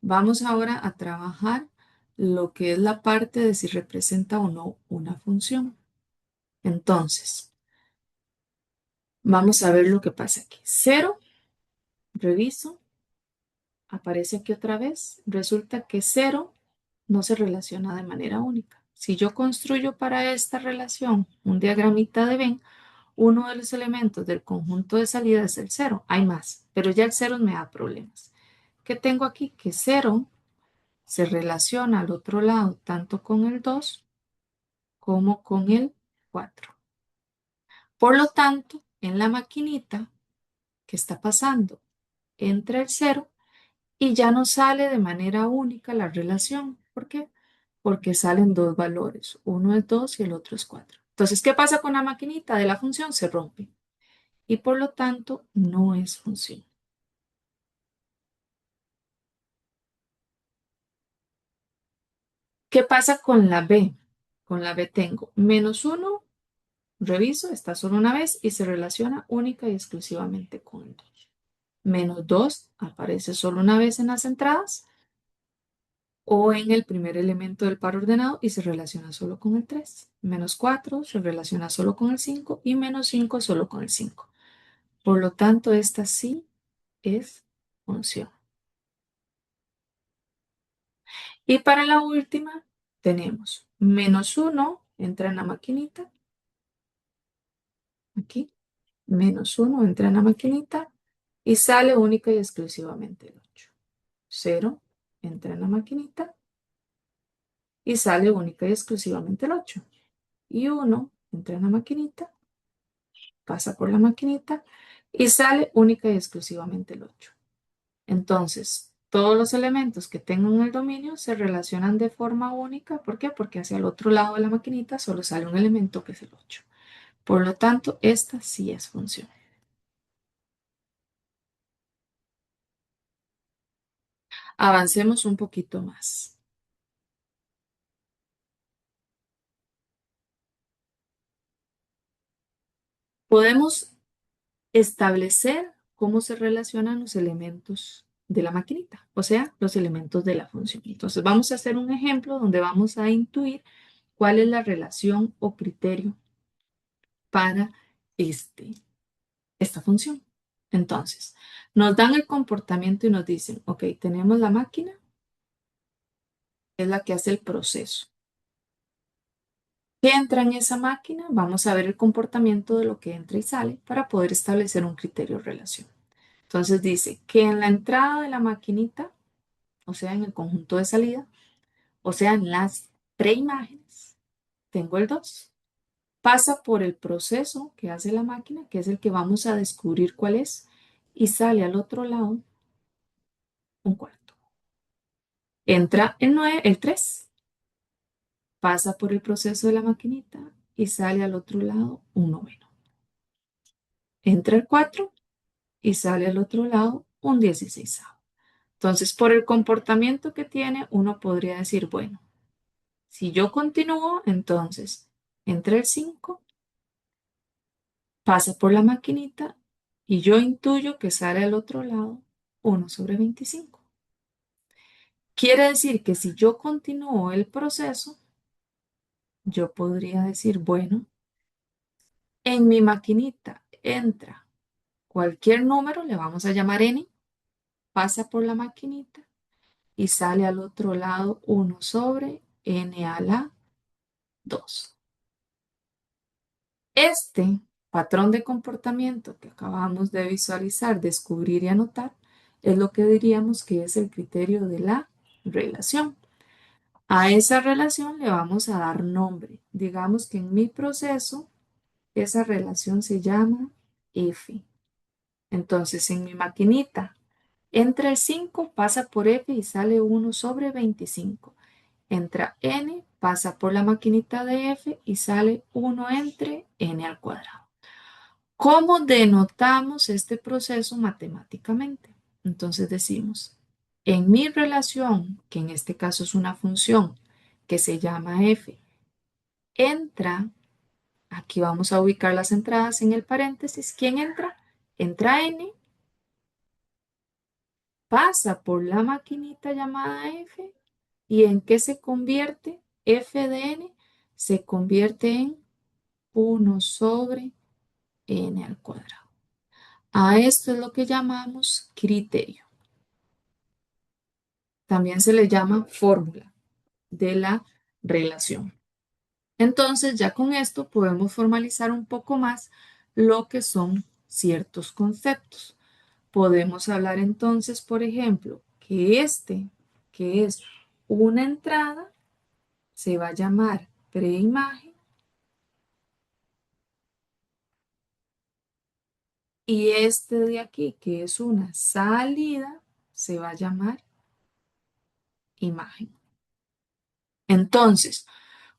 Vamos ahora a trabajar lo que es la parte de si representa o no una función. Entonces, vamos a ver lo que pasa aquí. Cero, reviso, aparece aquí otra vez. Resulta que cero no se relaciona de manera única. Si yo construyo para esta relación un diagramita de Venn, uno de los elementos del conjunto de salida es el cero. Hay más, pero ya el cero me da problemas. ¿Qué tengo aquí? Que cero se relaciona al otro lado tanto con el 2 como con el 4. Por lo tanto, en la maquinita, ¿qué está pasando? Entra el cero y ya no sale de manera única la relación. ¿Por qué? Porque salen dos valores, uno es 2 y el otro es 4. Entonces, ¿qué pasa con la maquinita de la función? Se rompe y por lo tanto no es función. ¿Qué pasa con la b? Con la b tengo menos uno, reviso, está solo una vez y se relaciona única y exclusivamente con el 2. Menos 2 aparece solo una vez en las entradas o en el primer elemento del par ordenado y se relaciona solo con el 3. Menos 4 se relaciona solo con el 5 y menos 5 solo con el 5. Por lo tanto, esta sí es función. Y para la última tenemos menos uno entra en la maquinita, aquí, menos uno entra en la maquinita y sale única y exclusivamente el 8. Cero entra en la maquinita y sale única y exclusivamente el 8. Y uno entra en la maquinita, pasa por la maquinita y sale única y exclusivamente el 8. Entonces, todos los elementos que tengan el dominio se relacionan de forma única. ¿Por qué? Porque hacia el otro lado de la maquinita solo sale un elemento que es el 8. Por lo tanto, esta sí es función. Avancemos un poquito más. Podemos establecer cómo se relacionan los elementos de la maquinita, o sea, los elementos de la función. Entonces, vamos a hacer un ejemplo donde vamos a intuir cuál es la relación o criterio para esta función. Entonces, nos dan el comportamiento y nos dicen, ok, tenemos la máquina, es la que hace el proceso. ¿Qué entra en esa máquina? Vamos a ver el comportamiento de lo que entra y sale para poder establecer un criterio de relación. Entonces dice que en la entrada de la maquinita, o sea, en el conjunto de salida, o sea, en las preimágenes, tengo el 2. Pasa por el proceso que hace la máquina, que es el que vamos a descubrir cuál es, y sale al otro lado un cuarto. Entra el 9, el 3, pasa por el proceso de la maquinita y sale al otro lado un noveno. Entra el 4 y sale al otro lado un 16. Entonces, por el comportamiento que tiene, uno podría decir, bueno, si yo continúo, entonces entra el 5, pasa por la maquinita y yo intuyo que sale al otro lado 1/25. Quiere decir que si yo continúo el proceso, yo podría decir, bueno, en mi maquinita entra cualquier número, le vamos a llamar n, pasa por la maquinita y sale al otro lado 1/n a la 2. Este patrón de comportamiento que acabamos de visualizar, descubrir y anotar es lo que diríamos que es el criterio de la relación. A esa relación le vamos a dar nombre. Digamos que en mi proceso esa relación se llama F. Entonces, en mi maquinita, entra el 5, pasa por F y sale 1/25. Entra n, pasa por la maquinita de F y sale 1 entre n al cuadrado. ¿Cómo denotamos este proceso matemáticamente? Entonces decimos, en mi relación, que en este caso es una función que se llama f, entra, aquí vamos a ubicar las entradas en el paréntesis. ¿Quién entra? Entra n, pasa por la maquinita llamada f, ¿y en qué se convierte? F de n se convierte en 1/n². A esto es lo que llamamos criterio. También se le llama fórmula de la relación. Entonces, ya con esto podemos formalizar un poco más lo que son ciertos conceptos. Podemos hablar entonces, por ejemplo, que este, que es una entrada, se va a llamar preimagen, y este de aquí, que es una salida, se va a llamar imagen. Entonces,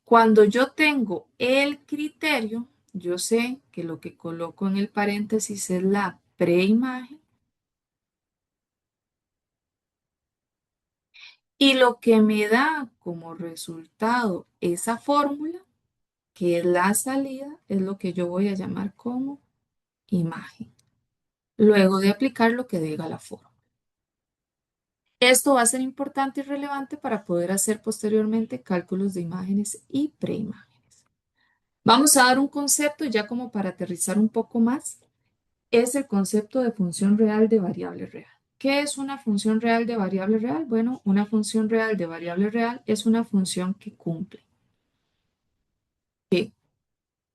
cuando yo tengo el criterio, yo sé que lo que coloco en el paréntesis es la preimagen, y lo que me da como resultado esa fórmula, que es la salida, es lo que yo voy a llamar como imagen, luego de aplicar lo que diga la fórmula. Esto va a ser importante y relevante para poder hacer posteriormente cálculos de imágenes y preimágenes. Vamos a dar un concepto ya como para aterrizar un poco más. Es el concepto de función real de variable real. ¿Qué es una función real de variable real? Bueno, una función real de variable real es una función que cumple, que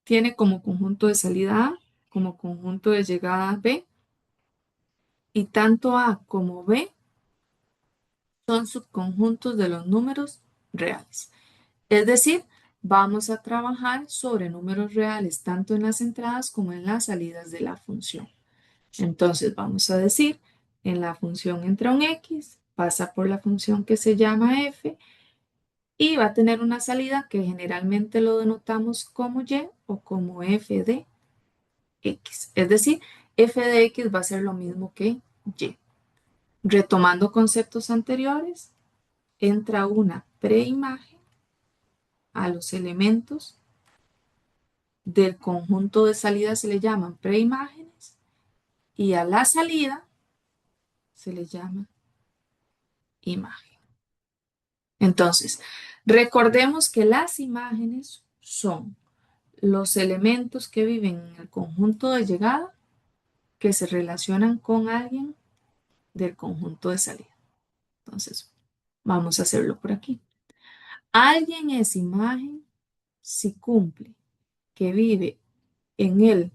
tiene como conjunto de salida A, como conjunto de llegada B, y tanto A como B son subconjuntos de los números reales. Es decir, vamos a trabajar sobre números reales tanto en las entradas como en las salidas de la función. Entonces vamos a decir, en la función entra un x, pasa por la función que se llama f y va a tener una salida que generalmente lo denotamos como y o como f de x. Es decir, f de x va a ser lo mismo que y. Retomando conceptos anteriores, entra una preimagen a los elementos del conjunto de salidas, se le llaman preimágenes, y a la salida se le llama imagen. Entonces, recordemos que las imágenes son los elementos que viven en el conjunto de llegada que se relacionan con alguien del conjunto de salida. Entonces, vamos a hacerlo por aquí. Alguien es imagen si cumple que vive en el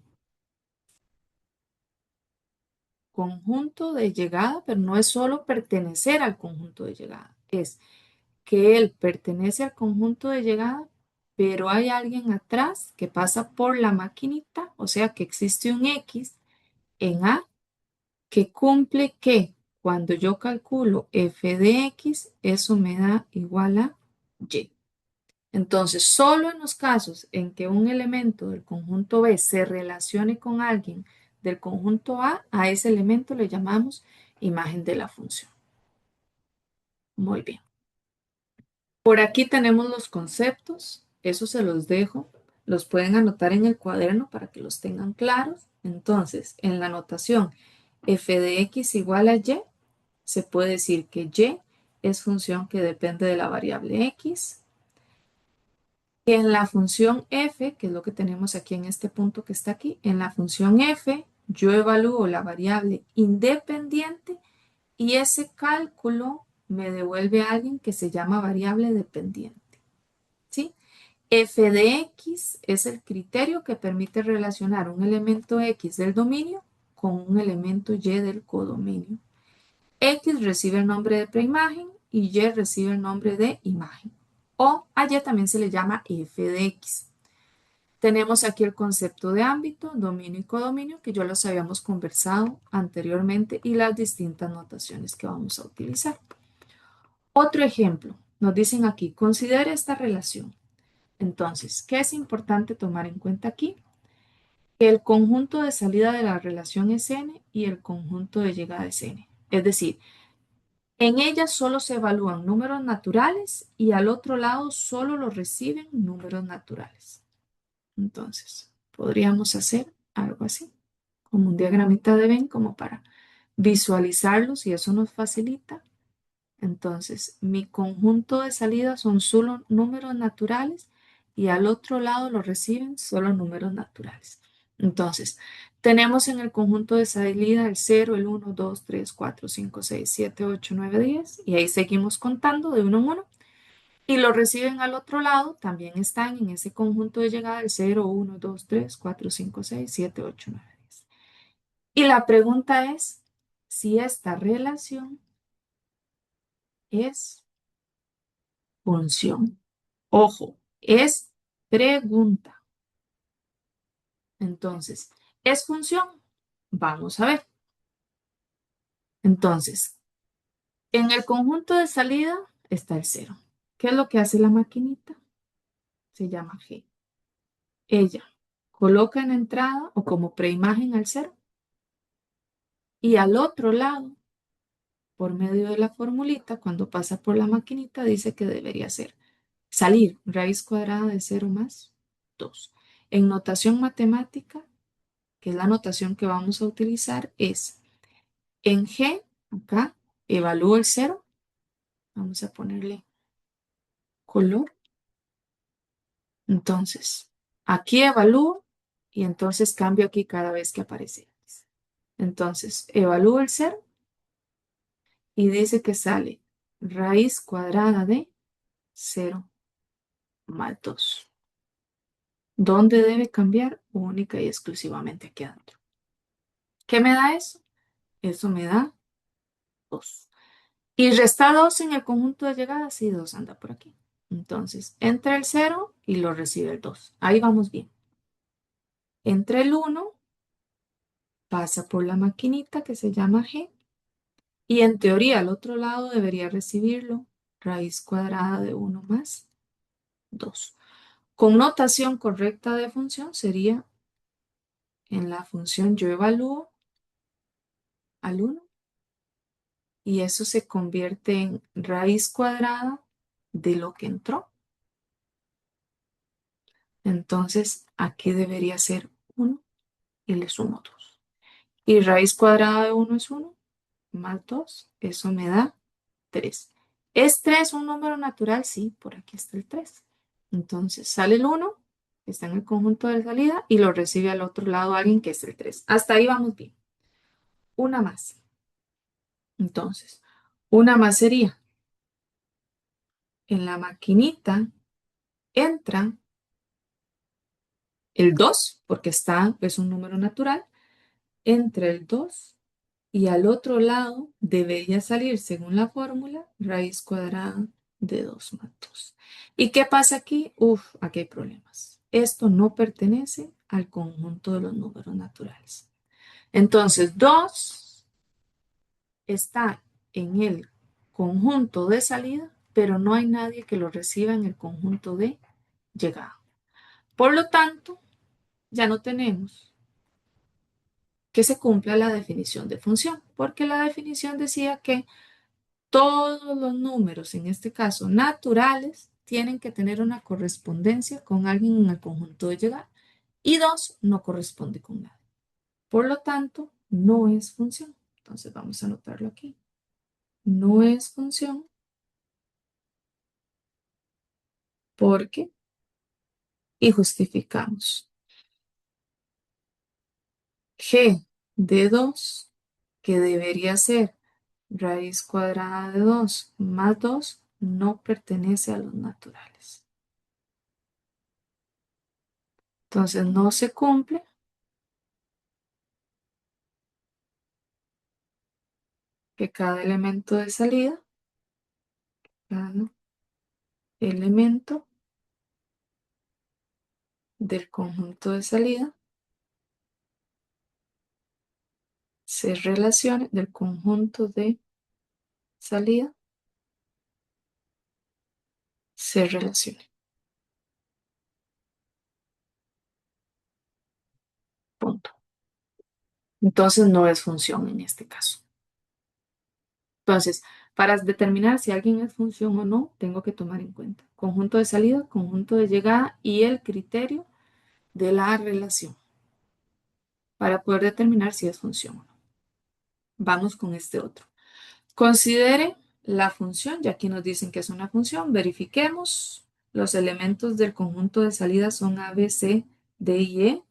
conjunto de llegada, pero no es solo pertenecer al conjunto de llegada, es que él pertenece al conjunto de llegada, pero hay alguien atrás que pasa por la maquinita, o sea que existe un X en A que cumple que cuando yo calculo f de X, eso me da igual a Y. Entonces, solo en los casos en que un elemento del conjunto B se relacione con alguien del conjunto a ese elemento le llamamos imagen de la función. Muy bien. Por aquí tenemos los conceptos, eso se los dejo, los pueden anotar en el cuaderno para que los tengan claros. Entonces, en la notación f de x igual a y, se puede decir que y es función que depende de la variable x. En la función f, que es lo que tenemos aquí en este punto que está aquí, en la función f yo evalúo la variable independiente y ese cálculo me devuelve a alguien que se llama variable dependiente. ¿Sí? F de X es el criterio que permite relacionar un elemento X del dominio con un elemento Y del codominio. X recibe el nombre de preimagen y Y recibe el nombre de imagen. O a Y también se le llama F de X. Tenemos aquí el concepto de ámbito, dominio y codominio, que ya los habíamos conversado anteriormente, y las distintas notaciones que vamos a utilizar. Otro ejemplo, nos dicen aquí, considere esta relación. Entonces, ¿qué es importante tomar en cuenta aquí? que el conjunto de salida de la relación es n y el conjunto de llegada es n. Es decir, en ella solo se evalúan números naturales y al otro lado solo lo reciben números naturales. Entonces, podríamos hacer algo así, como un diagramita de Venn, como para visualizarlos y eso nos facilita. Entonces, mi conjunto de salida son solo números naturales y al otro lado lo reciben solo números naturales. Entonces, tenemos en el conjunto de salida el 0, el 1, 2, 3, 4, 5, 6, 7, 8, 9, 10 y ahí seguimos contando de uno en uno. Y lo reciben al otro lado, también están en ese conjunto de llegada el 0, 1, 2, 3, 4, 5, 6, 7, 8, 9, 10. Y la pregunta es si esta relación es función. Ojo, es pregunta. Entonces, ¿es función? Vamos a ver. Entonces, en el conjunto de salida está el cero. ¿Qué es lo que hace la maquinita? Se llama G. Ella coloca en entrada o como preimagen al cero y al otro lado, por medio de la formulita, cuando pasa por la maquinita, dice que debería ser salir raíz cuadrada de cero más 2. En notación matemática, que es la notación que vamos a utilizar, es en G, acá, evalúo el cero, vamos a ponerle color, entonces, aquí evalúo y entonces cambio aquí cada vez que aparece X. Entonces, evalúo el cero y dice que sale raíz cuadrada de cero más 2. ¿Dónde debe cambiar? Única y exclusivamente aquí adentro. ¿Qué me da eso? Eso me da 2. Y resta 2 en el conjunto de llegadas, sí, 2 anda por aquí. Entonces, entra el cero y lo recibe el 2. Ahí vamos bien. Entra el uno, pasa por la maquinita que se llama G, y en teoría al otro lado debería recibirlo, raíz cuadrada de uno más 2. Con notación correcta de función sería, en la función yo evalúo al uno y eso se convierte en raíz cuadrada de lo que entró. Entonces, aquí debería ser uno y le sumo 2. Y raíz cuadrada de uno es uno más 2, eso me da 3. ¿Es 3 un número natural? Sí, por aquí está el 3. Entonces sale el uno, que está en el conjunto de salida, y lo recibe al otro lado alguien que es el 3. Hasta ahí vamos bien. Una más. Entonces, una más sería, en la maquinita entra el 2, porque está, es un número natural, entra el 2 y al otro lado debería salir, según la fórmula, raíz cuadrada de 2 más 2. ¿Y qué pasa aquí? Uf, aquí hay problemas. Esto no pertenece al conjunto de los números naturales. Entonces, 2 está en el conjunto de salida, pero no hay nadie que lo reciba en el conjunto de llegada. Por lo tanto, ya no tenemos que se cumpla la definición de función, porque la definición decía que todos los números, en este caso naturales, tienen que tener una correspondencia con alguien en el conjunto de llegar y 2 no corresponde con nada. Por lo tanto, no es función. Entonces vamos a anotarlo aquí. No es función porque y justificamos. G de 2 que debería ser raíz cuadrada de 2 más 2 no pertenece a los naturales. Entonces no se cumple que cada elemento de salida, cada elemento del conjunto de salida se relacione, del conjunto de salida se relacione. Entonces no es función en este caso. Entonces, para determinar si alguien es función o no, tengo que tomar en cuenta conjunto de salida, conjunto de llegada y el criterio de la relación para poder determinar si es función o no. Vamos con este otro. Considere la función, ya aquí nos dicen que es una función, verifiquemos. Los elementos del conjunto de salida son A, B, C, D y E.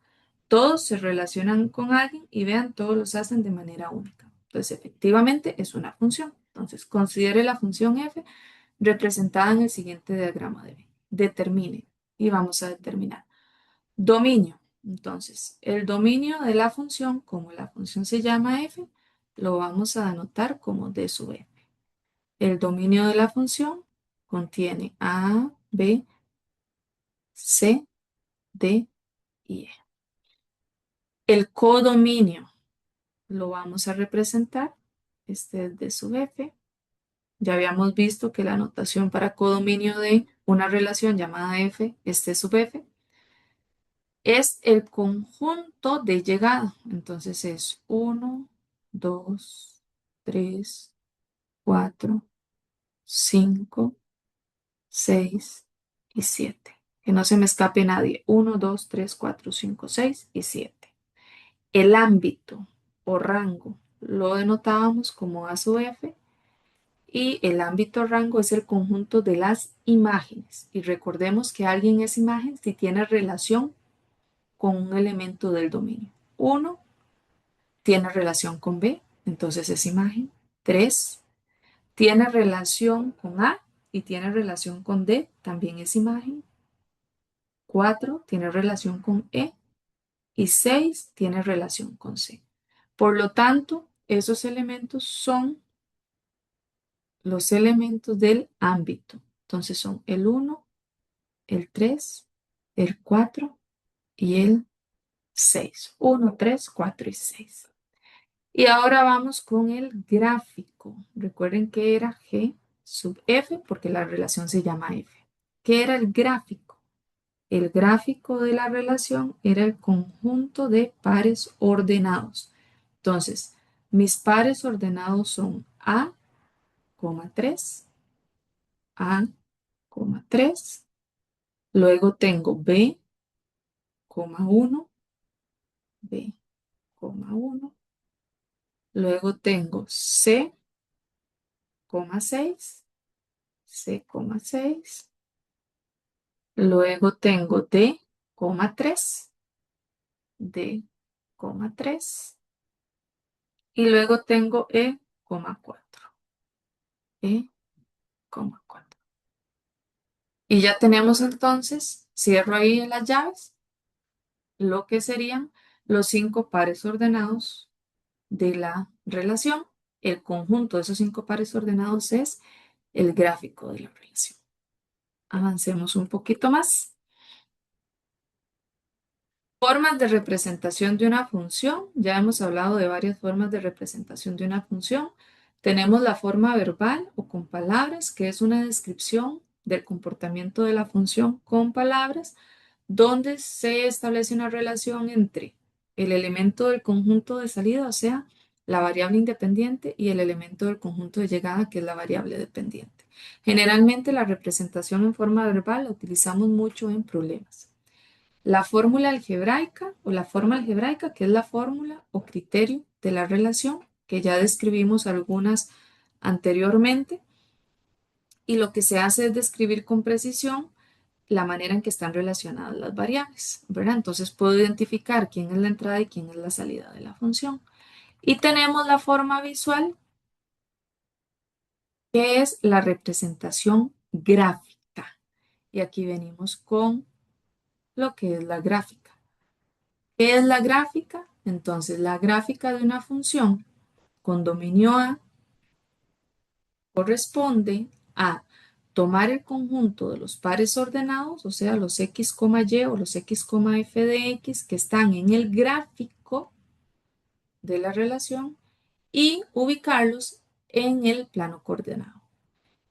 Todos se relacionan con alguien y vean, todos los hacen de manera única. Entonces, efectivamente es una función. Entonces, considere la función f representada en el siguiente diagrama de B. Determine y vamos a determinar. Dominio. Entonces, el dominio de la función, como la función se llama f, lo vamos a anotar como d sub f. El dominio de la función contiene a, b, c, d y e. El codominio lo vamos a representar. Este es d sub f. Ya habíamos visto que la notación para codominio de una relación llamada f es d sub f. Es el conjunto de llegada. Entonces es 1, 2, 3, 4, 5, 6 y 7. Que no se me escape nadie. 1, 2, 3, 4, 5, 6 y 7. El ámbito o rango lo denotábamos como A sub f y el ámbito rango es el conjunto de las imágenes. Y recordemos que alguien es imagen si tiene relación con un elemento del dominio. 1 tiene relación con B, entonces es imagen. 3 tiene relación con A y tiene relación con D, también es imagen. 4 tiene relación con E y 6 tiene relación con C. Por lo tanto, esos elementos son los elementos del ámbito. Entonces son el 1, el 3, el 4 y el 6. 1, 3, 4 y 6. Y ahora vamos con el gráfico. Recuerden que era G sub F porque la relación se llama F. ¿Qué era el gráfico? El gráfico de la relación era el conjunto de pares ordenados. Entonces, mis pares ordenados son A, 3, A, 3. Luego tengo B, 1, B, 1. Luego tengo C, 6, C, 6. Luego tengo D, 3, D, 3. Y luego tengo E, 4, E, 4. Y ya tenemos entonces, cierro ahí las llaves, lo que serían los 5 pares ordenados de la relación. El conjunto de esos 5 pares ordenados es el gráfico de la relación. Avancemos un poquito más. Formas de representación de una función. Ya hemos hablado de varias formas de representación de una función. Tenemos la forma verbal o con palabras, que es una descripción del comportamiento de la función con palabras, donde se establece una relación entre el elemento del conjunto de salida, o sea, la variable independiente, y el elemento del conjunto de llegada, que es la variable dependiente. Generalmente la representación en forma verbal la utilizamos mucho en problemas. La fórmula algebraica o la forma algebraica, que es la fórmula o criterio de la relación, que ya describimos algunas anteriormente, y lo que se hace es describir con precisión la manera en que están relacionadas las variables, ¿verdad? Entonces puedo identificar quién es la entrada y quién es la salida de la función. Y tenemos la forma visual, que es la representación gráfica. Y aquí venimos con lo que es la gráfica. ¿Qué es la gráfica? Entonces, la gráfica de una función con dominio A corresponde a tomar el conjunto de los pares ordenados, o sea, los x, y o los x, f de x que están en el gráfico de la relación y ubicarlos en el plano coordenado.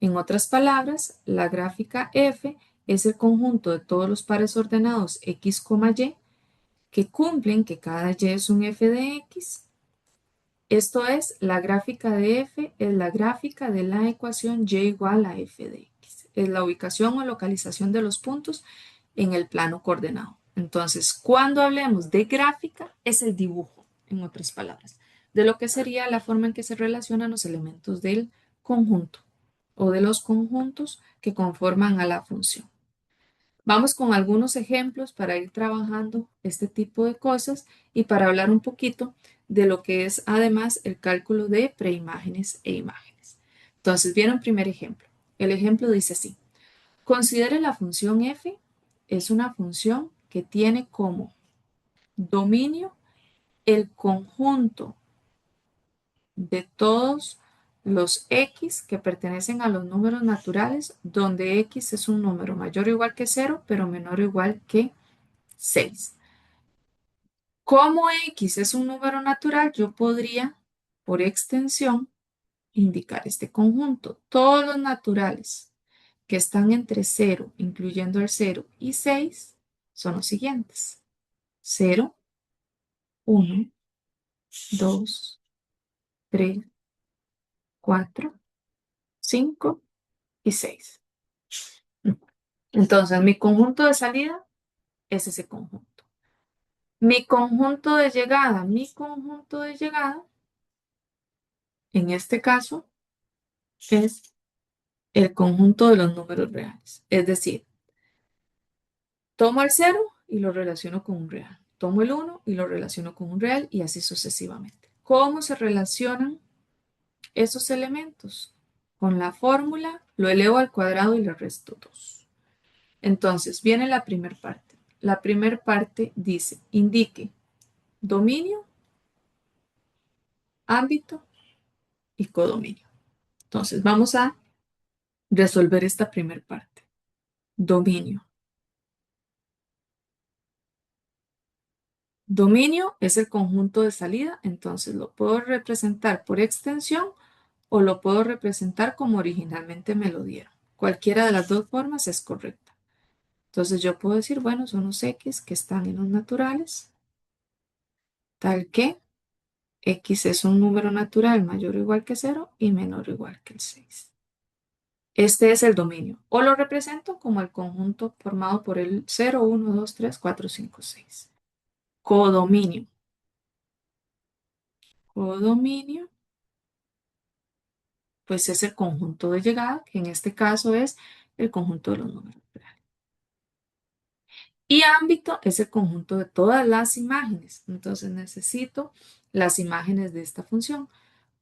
En otras palabras, la gráfica f es el conjunto de todos los pares ordenados x, y que cumplen que cada y es un f de x Esto es, la gráfica de f es la gráfica de la ecuación y igual a f de x. Es la ubicación o localización de los puntos en el plano coordenado. Entonces, cuando hablemos de gráfica, es el dibujo, en otras palabras, de lo que sería la forma en que se relacionan los elementos del conjunto o de los conjuntos que conforman a la función. Vamos con algunos ejemplos para ir trabajando este tipo de cosas y para hablar un poquito de lo que es además el cálculo de preimágenes e imágenes. Entonces, viene un primer ejemplo. El ejemplo dice así. Considere la función f es una función que tiene como dominio el conjunto de todos los x que pertenecen a los números naturales, donde x es un número mayor o igual que 0, pero menor o igual que 6. Como x es un número natural, yo podría, por extensión, indicar este conjunto. Todos los naturales que están entre 0, incluyendo el 0 y 6, son los siguientes. 0, 1, 2, 3, 4, 5 y 6. Entonces, mi conjunto de salida es ese conjunto. Mi conjunto de llegada, en este caso, es el conjunto de los números reales. Es decir, tomo el 0 y lo relaciono con un real. Tomo el 1 y lo relaciono con un real y así sucesivamente. ¿Cómo se relacionan esos elementos? Con la fórmula, lo elevo al cuadrado y le resto 2. Entonces, viene la primera parte. La primera parte dice, indique dominio, ámbito y codominio. Entonces, vamos a resolver esta primera parte. Dominio. Dominio es el conjunto de salida, entonces lo puedo representar por extensión o lo puedo representar como originalmente me lo dieron. Cualquiera de las dos formas es correcta. Entonces yo puedo decir, bueno, son los x que están en los naturales, tal que x es un número natural mayor o igual que 0 y menor o igual que el 6. Este es el dominio, o lo represento como el conjunto formado por el 0, 1, 2, 3, 4, 5, 6. Codominio. Codominio, pues es el conjunto de llegada, que en este caso es el conjunto de los números reales. Y ámbito es el conjunto de todas las imágenes. Entonces necesito las imágenes de esta función.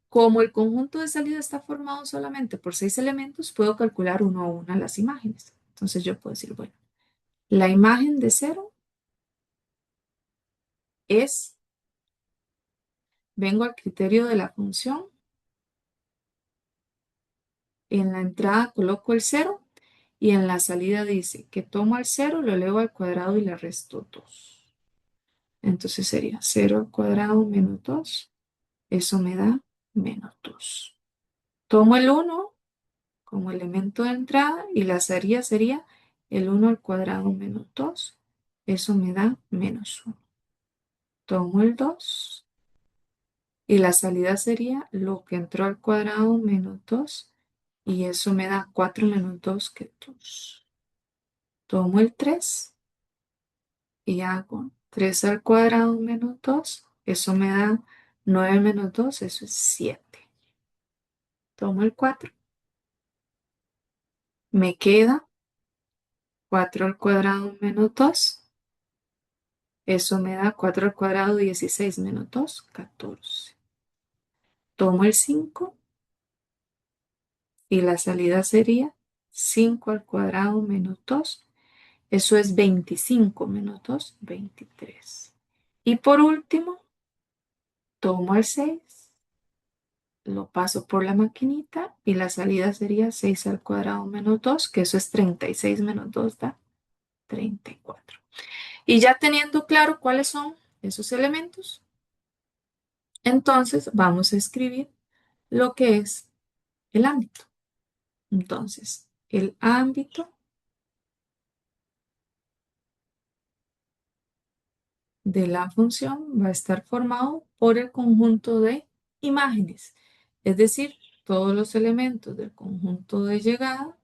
Como el conjunto de salida está formado solamente por 6 elementos, puedo calcular uno a una las imágenes. Entonces yo puedo decir, bueno, la imagen de 0 es, vengo al criterio de la función, en la entrada coloco el 0 y en la salida dice que tomo el 0, lo elevo al cuadrado y le resto 2. Entonces sería 0 al cuadrado menos 2. Eso me da menos 2. Tomo el 1 como elemento de entrada y la salida sería el 1 al cuadrado menos 2. Eso me da menos 1. Tomo el 2 y la salida sería lo que entró al cuadrado menos 2 y eso me da 4 menos 2 que 2. Tomo el 3 y hago 3 al cuadrado menos 2. Eso me da 9 menos 2, eso es 7. Tomo el 4. Me queda 4 al cuadrado menos 2. Eso me da 4 al cuadrado 16 menos 2, 14. Tomo el 5 y la salida sería 5 al cuadrado menos 2. Eso es 25 menos 2, 23. Y por último, tomo el 6, lo paso por la maquinita y la salida sería 6 al cuadrado menos 2, que eso es 36 menos 2 da 34. Y ya teniendo claro cuáles son esos elementos, entonces vamos a escribir lo que es el ámbito. Entonces, el ámbito de la función va a estar formado por el conjunto de imágenes, es decir, todos los elementos del conjunto de llegada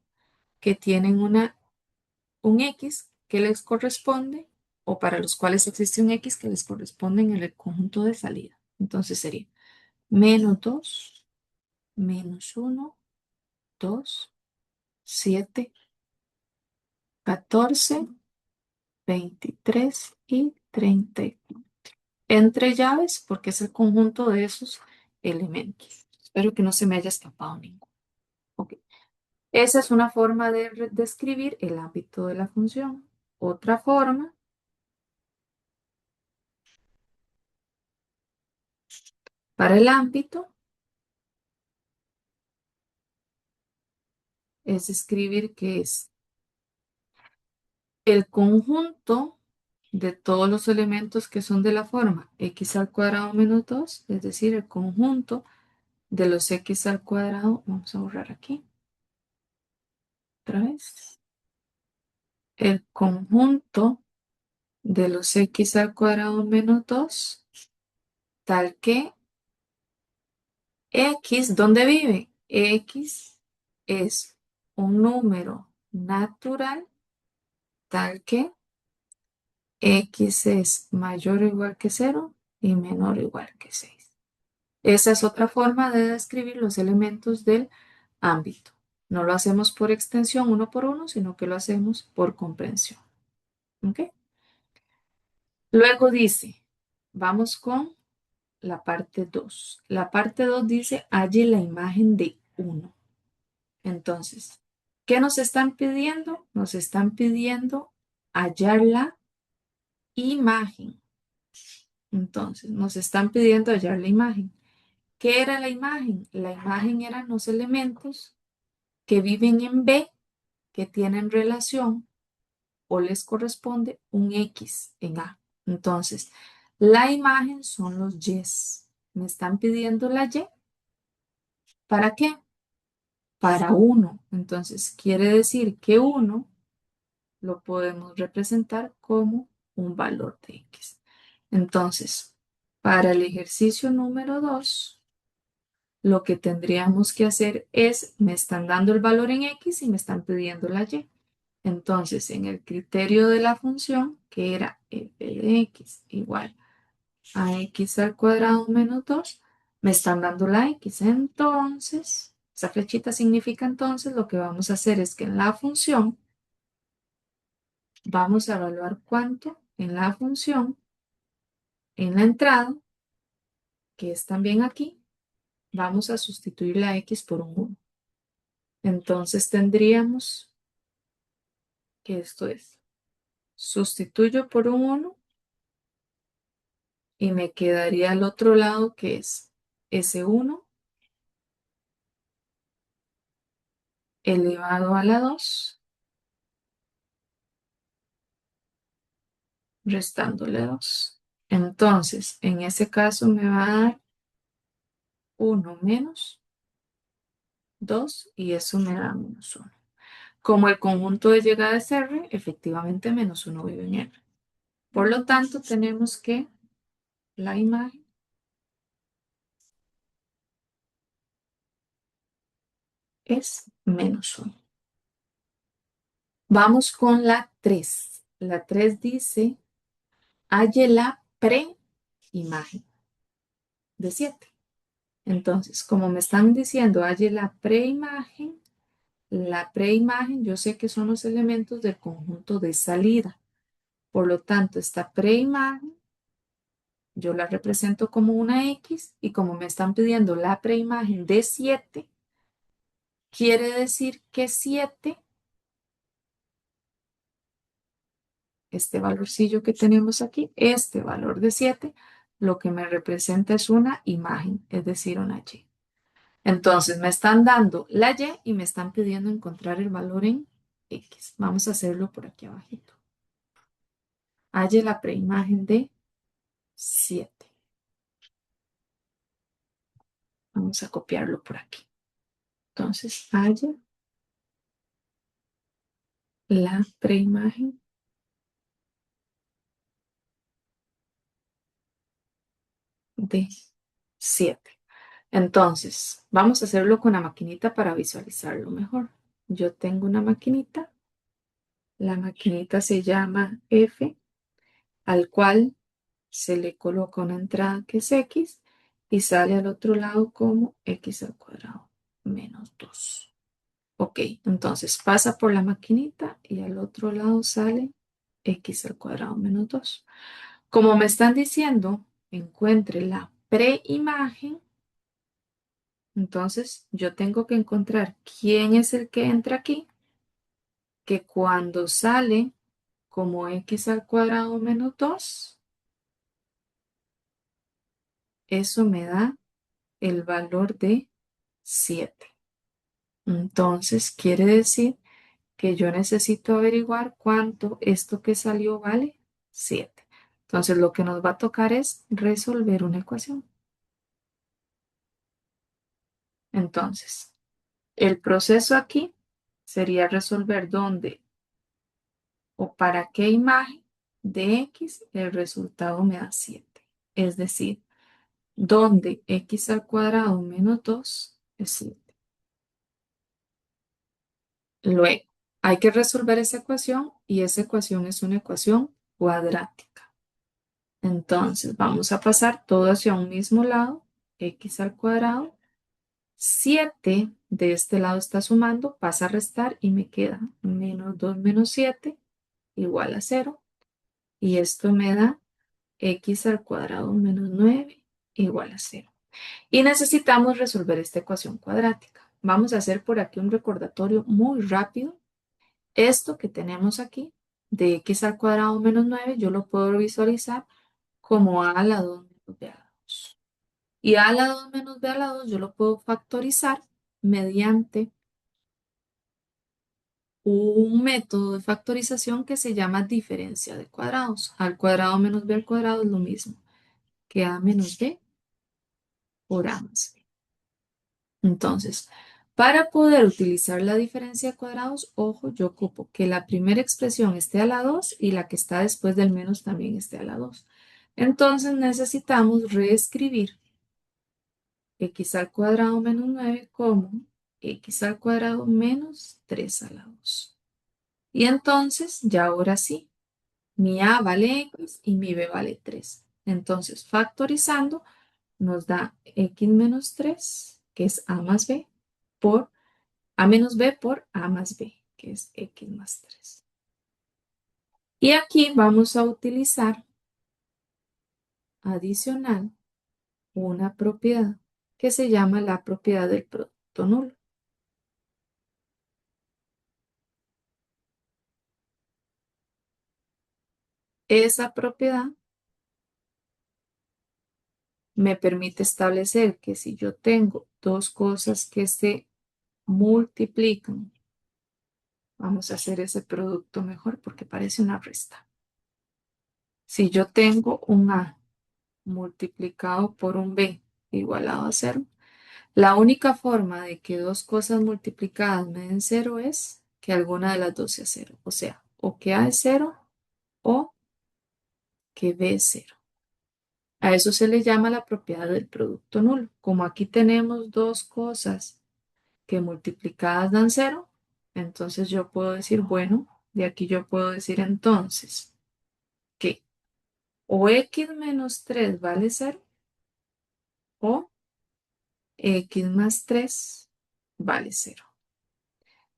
que tienen un X que les corresponde o para los cuales existe un X que les corresponde en el conjunto de salida. Entonces sería menos 2, menos 1, 2, 7, 14, 23 y 34. Entre llaves porque es el conjunto de esos elementos. Espero que no se me haya escapado ninguno. Ok. Esa es una forma de describir el ámbito de la función. Otra forma para el ámbito es escribir que es el conjunto de todos los elementos que son de la forma x al cuadrado menos 2, es decir, el conjunto de los x al cuadrado. Vamos a borrar aquí otra vez. El conjunto de los x al cuadrado menos 2, tal que x, ¿dónde vive? X es un número natural tal que x es mayor o igual que 0 y menor o igual que 6. Esa es otra forma de describir los elementos del ámbito. No lo hacemos por extensión uno por uno, sino que lo hacemos por comprensión. ¿Ok? Luego dice, vamos con la parte 2. La parte 2 dice, halle la imagen de uno. Entonces, ¿qué nos están pidiendo? Nos están pidiendo hallar la imagen. Entonces, nos están pidiendo hallar la imagen. ¿Qué era la imagen? La imagen eran los elementos que viven en B, que tienen relación o les corresponde un X en A. Entonces, la imagen son los Y's. Me están pidiendo la Y. ¿Para qué? Para uno. Entonces, quiere decir que uno lo podemos representar como un valor de X. Entonces, para el ejercicio número 2, lo que tendríamos que hacer es, me están dando el valor en X y me están pidiendo la Y. Entonces, en el criterio de la función, que era f de X igual a X al cuadrado menos 2, me están dando la X. Entonces, esa flechita significa entonces lo que vamos a hacer es que en la función vamos a evaluar cuánto en la función, en la entrada, que es también aquí, vamos a sustituir la X por un 1. Entonces tendríamos que esto es, sustituyo por un 1 y me quedaría al otro lado que es ese 1 elevado a la 2, restándole 2. Entonces, en ese caso me va a dar 1 menos 2 y eso me da menos 1. Como el conjunto de llegada es R, efectivamente menos 1 vive en R. Por lo tanto, tenemos que la imagen es menos 1. Vamos con la 3. La 3 dice, halle la preimagen de 7. Entonces, como me están diciendo, halle la preimagen, yo sé que son los elementos del conjunto de salida. Por lo tanto, esta preimagen, yo la represento como una X y como me están pidiendo la preimagen de 7, quiere decir que 7, este valorcillo que tenemos aquí, este valor de 7, lo que me representa es una imagen, es decir, una Y. Entonces me están dando la Y y me están pidiendo encontrar el valor en X. Vamos a hacerlo por aquí abajito. Halle la preimagen de 7. Vamos a copiarlo por aquí. Entonces, halle la preimagen de 7. Entonces, vamos a hacerlo con la maquinita para visualizarlo mejor. Yo tengo una maquinita. La maquinita se llama F, al cual se le coloca una entrada que es X y sale al otro lado como X al cuadrado menos 2. Ok, entonces pasa por la maquinita y al otro lado sale X al cuadrado menos 2. Como me están diciendo, encuentre la preimagen, entonces yo tengo que encontrar quién es el que entra aquí, que cuando sale como X al cuadrado menos 2, eso me da el valor de 7. Entonces quiere decir que yo necesito averiguar cuánto esto que salió vale 7. Entonces lo que nos va a tocar es resolver una ecuación. Entonces, el proceso aquí sería resolver dónde o para qué imagen de X el resultado me da 7. Es decir, donde X al cuadrado menos 2 es 7. Luego, hay que resolver esa ecuación y esa ecuación es una ecuación cuadrática. Entonces, vamos a pasar todo hacia un mismo lado, X al cuadrado. 7 de este lado está sumando, pasa a restar y me queda menos 2 menos 7 igual a 0. Y esto me da X al cuadrado menos 9 igual a 0. Y necesitamos resolver esta ecuación cuadrática. Vamos a hacer por aquí un recordatorio muy rápido. Esto que tenemos aquí, de X al cuadrado menos 9, yo lo puedo visualizar como A a la 2 menos B a la 2. Y A a la 2 menos B a la 2 yo lo puedo factorizar mediante un método de factorización que se llama diferencia de cuadrados. A al cuadrado menos B al cuadrado es lo mismo que A menos B por A más B. Entonces, para poder utilizar la diferencia de cuadrados, ojo, yo ocupo que la primera expresión esté a la 2 y la que está después del menos también esté a la 2. Entonces necesitamos reescribir x al cuadrado menos 9 como x al cuadrado menos 3 a la 2. Y entonces, ya ahora sí, mi a vale x y mi b vale 3. Entonces, factorizando, nos da x menos 3, que es a más b, por a menos b por a más b, que es x más 3. Y aquí vamos a utilizar adicional una propiedad que se llama la propiedad del producto nulo. Esa propiedad me permite establecer que si yo tengo dos cosas que se multiplican, vamos a hacer ese producto mejor porque parece una resta. Si yo tengo un A multiplicado por un B igualado a cero, la única forma de que dos cosas multiplicadas me den cero es que alguna de las dos sea cero. O sea, o que A es cero o que B es cero. A eso se le llama la propiedad del producto nulo. Como aquí tenemos dos cosas que multiplicadas dan cero, entonces yo puedo decir, bueno, de aquí yo puedo decir entonces que o x menos 3 vale cero o x más 3 vale cero.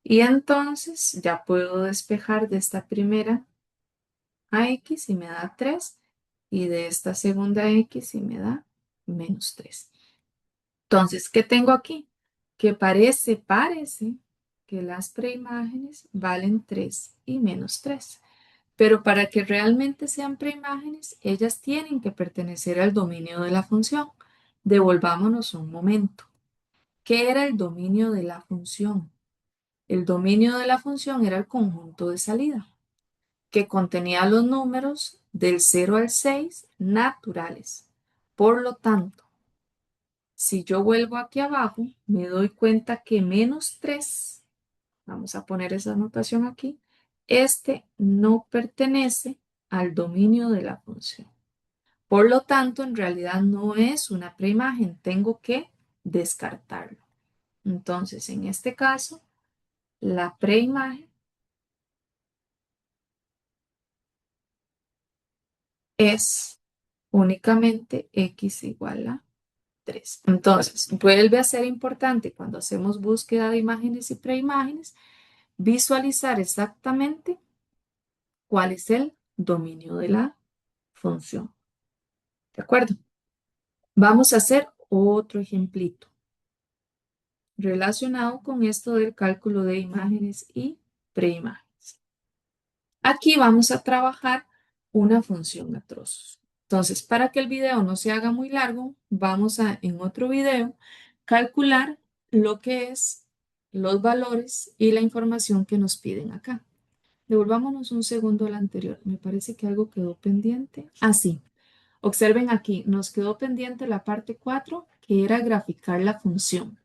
Y entonces ya puedo despejar de esta primera a x y me da 3 y de esta segunda x y me da menos 3. Entonces, ¿qué tengo aquí? Que parece que las preimágenes valen 3 y menos 3. Pero para que realmente sean preimágenes, ellas tienen que pertenecer al dominio de la función. Devolvámonos un momento. ¿Qué era el dominio de la función? El dominio de la función era el conjunto de salida, que contenía los números del 0 al 6 naturales. Por lo tanto, si yo vuelvo aquí abajo, me doy cuenta que menos 3, vamos a poner esa anotación aquí, este no pertenece al dominio de la función. Por lo tanto, en realidad no es una preimagen. Tengo que descartarlo. Entonces, en este caso, la preimagen es únicamente x igual a 3. Entonces, vuelve a ser importante cuando hacemos búsqueda de imágenes y preimágenes, visualizar exactamente cuál es el dominio de la función. ¿De acuerdo? Vamos a hacer otro ejemplito relacionado con esto del cálculo de imágenes y preimágenes. Aquí vamos a trabajar una función a trozos. Entonces, para que el video no se haga muy largo, vamos a, en otro video, calcular lo que es los valores y la información que nos piden acá. Devolvámonos un segundo al anterior. Me parece que algo quedó pendiente. Ah, sí. Observen aquí, nos quedó pendiente la parte 4, que era graficar la función.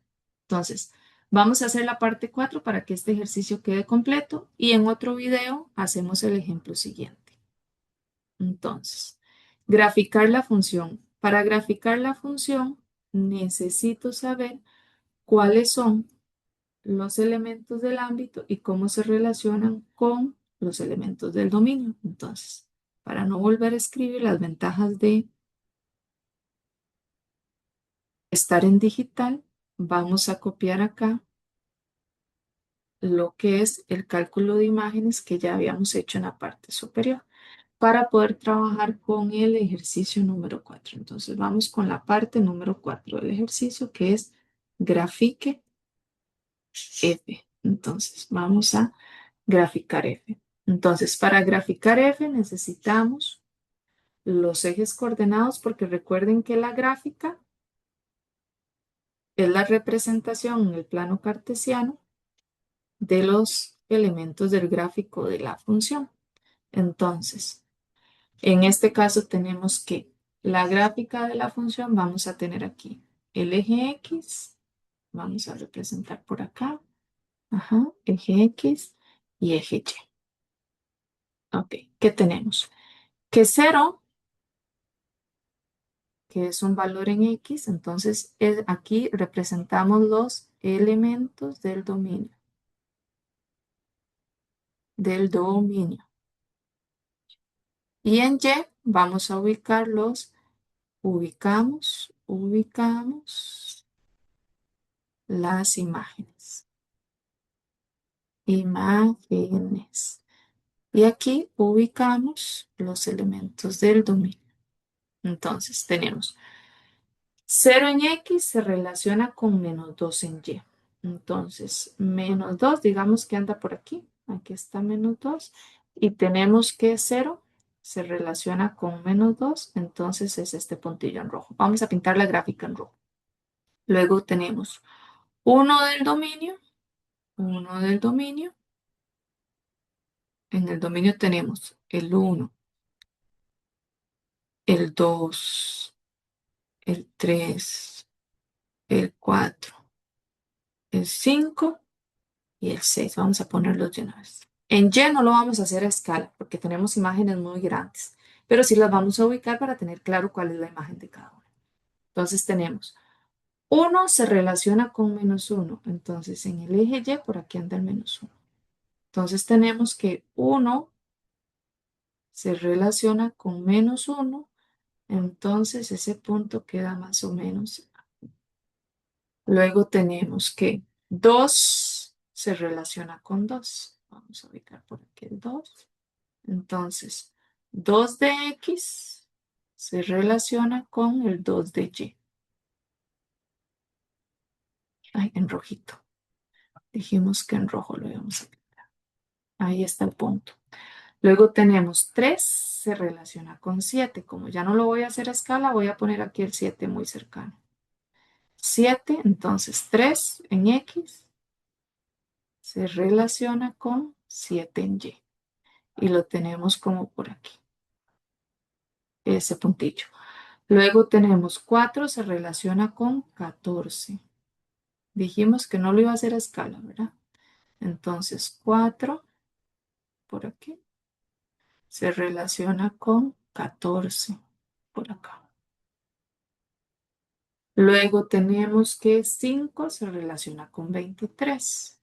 Entonces, vamos a hacer la parte 4 para que este ejercicio quede completo y en otro video hacemos el ejemplo siguiente. Entonces, graficar la función. Para graficar la función, necesito saber cuáles son los elementos del ámbito y cómo se relacionan con los elementos del dominio. Entonces, para no volver a escribir las ventajas de estar en digital, vamos a copiar acá lo que es el cálculo de imágenes que ya habíamos hecho en la parte superior para poder trabajar con el ejercicio número 4. Entonces vamos con la parte número 4 del ejercicio que es grafique F. Entonces vamos a graficar F. Entonces para graficar F necesitamos los ejes coordenados porque recuerden que la gráfica es la representación en el plano cartesiano de los elementos del gráfico de la función. Entonces, en este caso tenemos que la gráfica de la función vamos a tener aquí el eje X, vamos a representar por acá, ajá, eje X y eje Y. Ok, ¿qué tenemos? Que 0, que es un valor en X, entonces aquí representamos los elementos del dominio, del dominio. Y en Y vamos a ubicamos las imágenes. Imágenes. Y aquí ubicamos los elementos del dominio. Entonces tenemos 0 en X se relaciona con menos 2 en Y. Entonces, menos 2, digamos que anda por aquí. Aquí está menos 2. Y tenemos que 0 se relaciona con menos 2. Entonces es este puntillo en rojo. Vamos a pintar la gráfica en rojo. Luego tenemos 1 del dominio. 1 del dominio. En el dominio tenemos el 1, el 2, el 3, el 4, el 5 y el 6. Vamos a ponerlos de una vez. En Y no lo vamos a hacer a escala porque tenemos imágenes muy grandes, pero sí las vamos a ubicar para tener claro cuál es la imagen de cada una. Entonces tenemos 1 se relaciona con menos 1. Entonces en el eje Y por aquí anda el menos 1. Entonces tenemos que 1 se relaciona con menos 1. Entonces ese punto queda más o menos. Luego tenemos que 2 se relaciona con 2. Vamos a ubicar por aquí el 2. Entonces, 2 de X se relaciona con el 2 de Y. Ay, en rojito. Dijimos que en rojo lo íbamos a pintar. Ahí está el punto. Luego tenemos 3 se relaciona con 7. Como ya no lo voy a hacer a escala, voy a poner aquí el 7 muy cercano. 7, entonces 3 en X se relaciona con 7 en Y. Y lo tenemos como por aquí, ese puntillo. Luego tenemos 4 se relaciona con 14. Dijimos que no lo iba a hacer a escala, ¿verdad? Entonces 4 por aquí se relaciona con 14 por acá. Luego tenemos que 5 se relaciona con 23.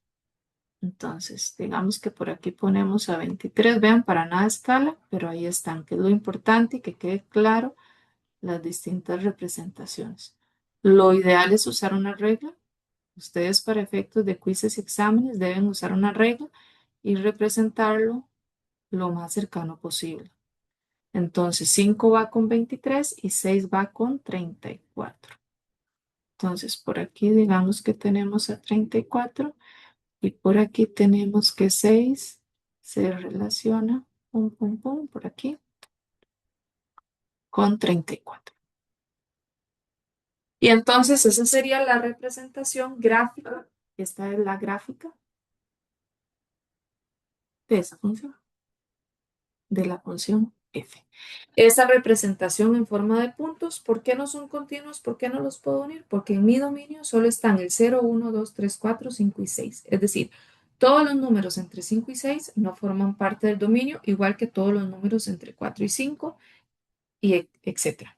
Entonces, digamos que por aquí ponemos a 23. Vean, para nada escala, pero ahí están, que es lo importante y que quede claro las distintas representaciones. Lo ideal es usar una regla. Ustedes para efectos de quizzes y exámenes deben usar una regla y representarlo lo más cercano posible. Entonces, 5 va con 23 y 6 va con 34. Entonces, por aquí digamos que tenemos a 34 y por aquí tenemos que 6 se relaciona, pum, pum, pum, por aquí, con 34. Y entonces esa sería la representación gráfica. Esta es la gráfica de esa función, de la función f. Esa representación en forma de puntos, ¿por qué no son continuos? ¿Por qué no los puedo unir? Porque en mi dominio solo están el 0, 1, 2, 3, 4, 5 y 6. Es decir, todos los números entre 5 y 6 no forman parte del dominio, igual que todos los números entre 4 y 5, y etcétera.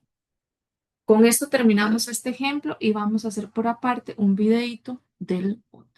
Con esto terminamos este ejemplo y vamos a hacer por aparte un videíto del otro.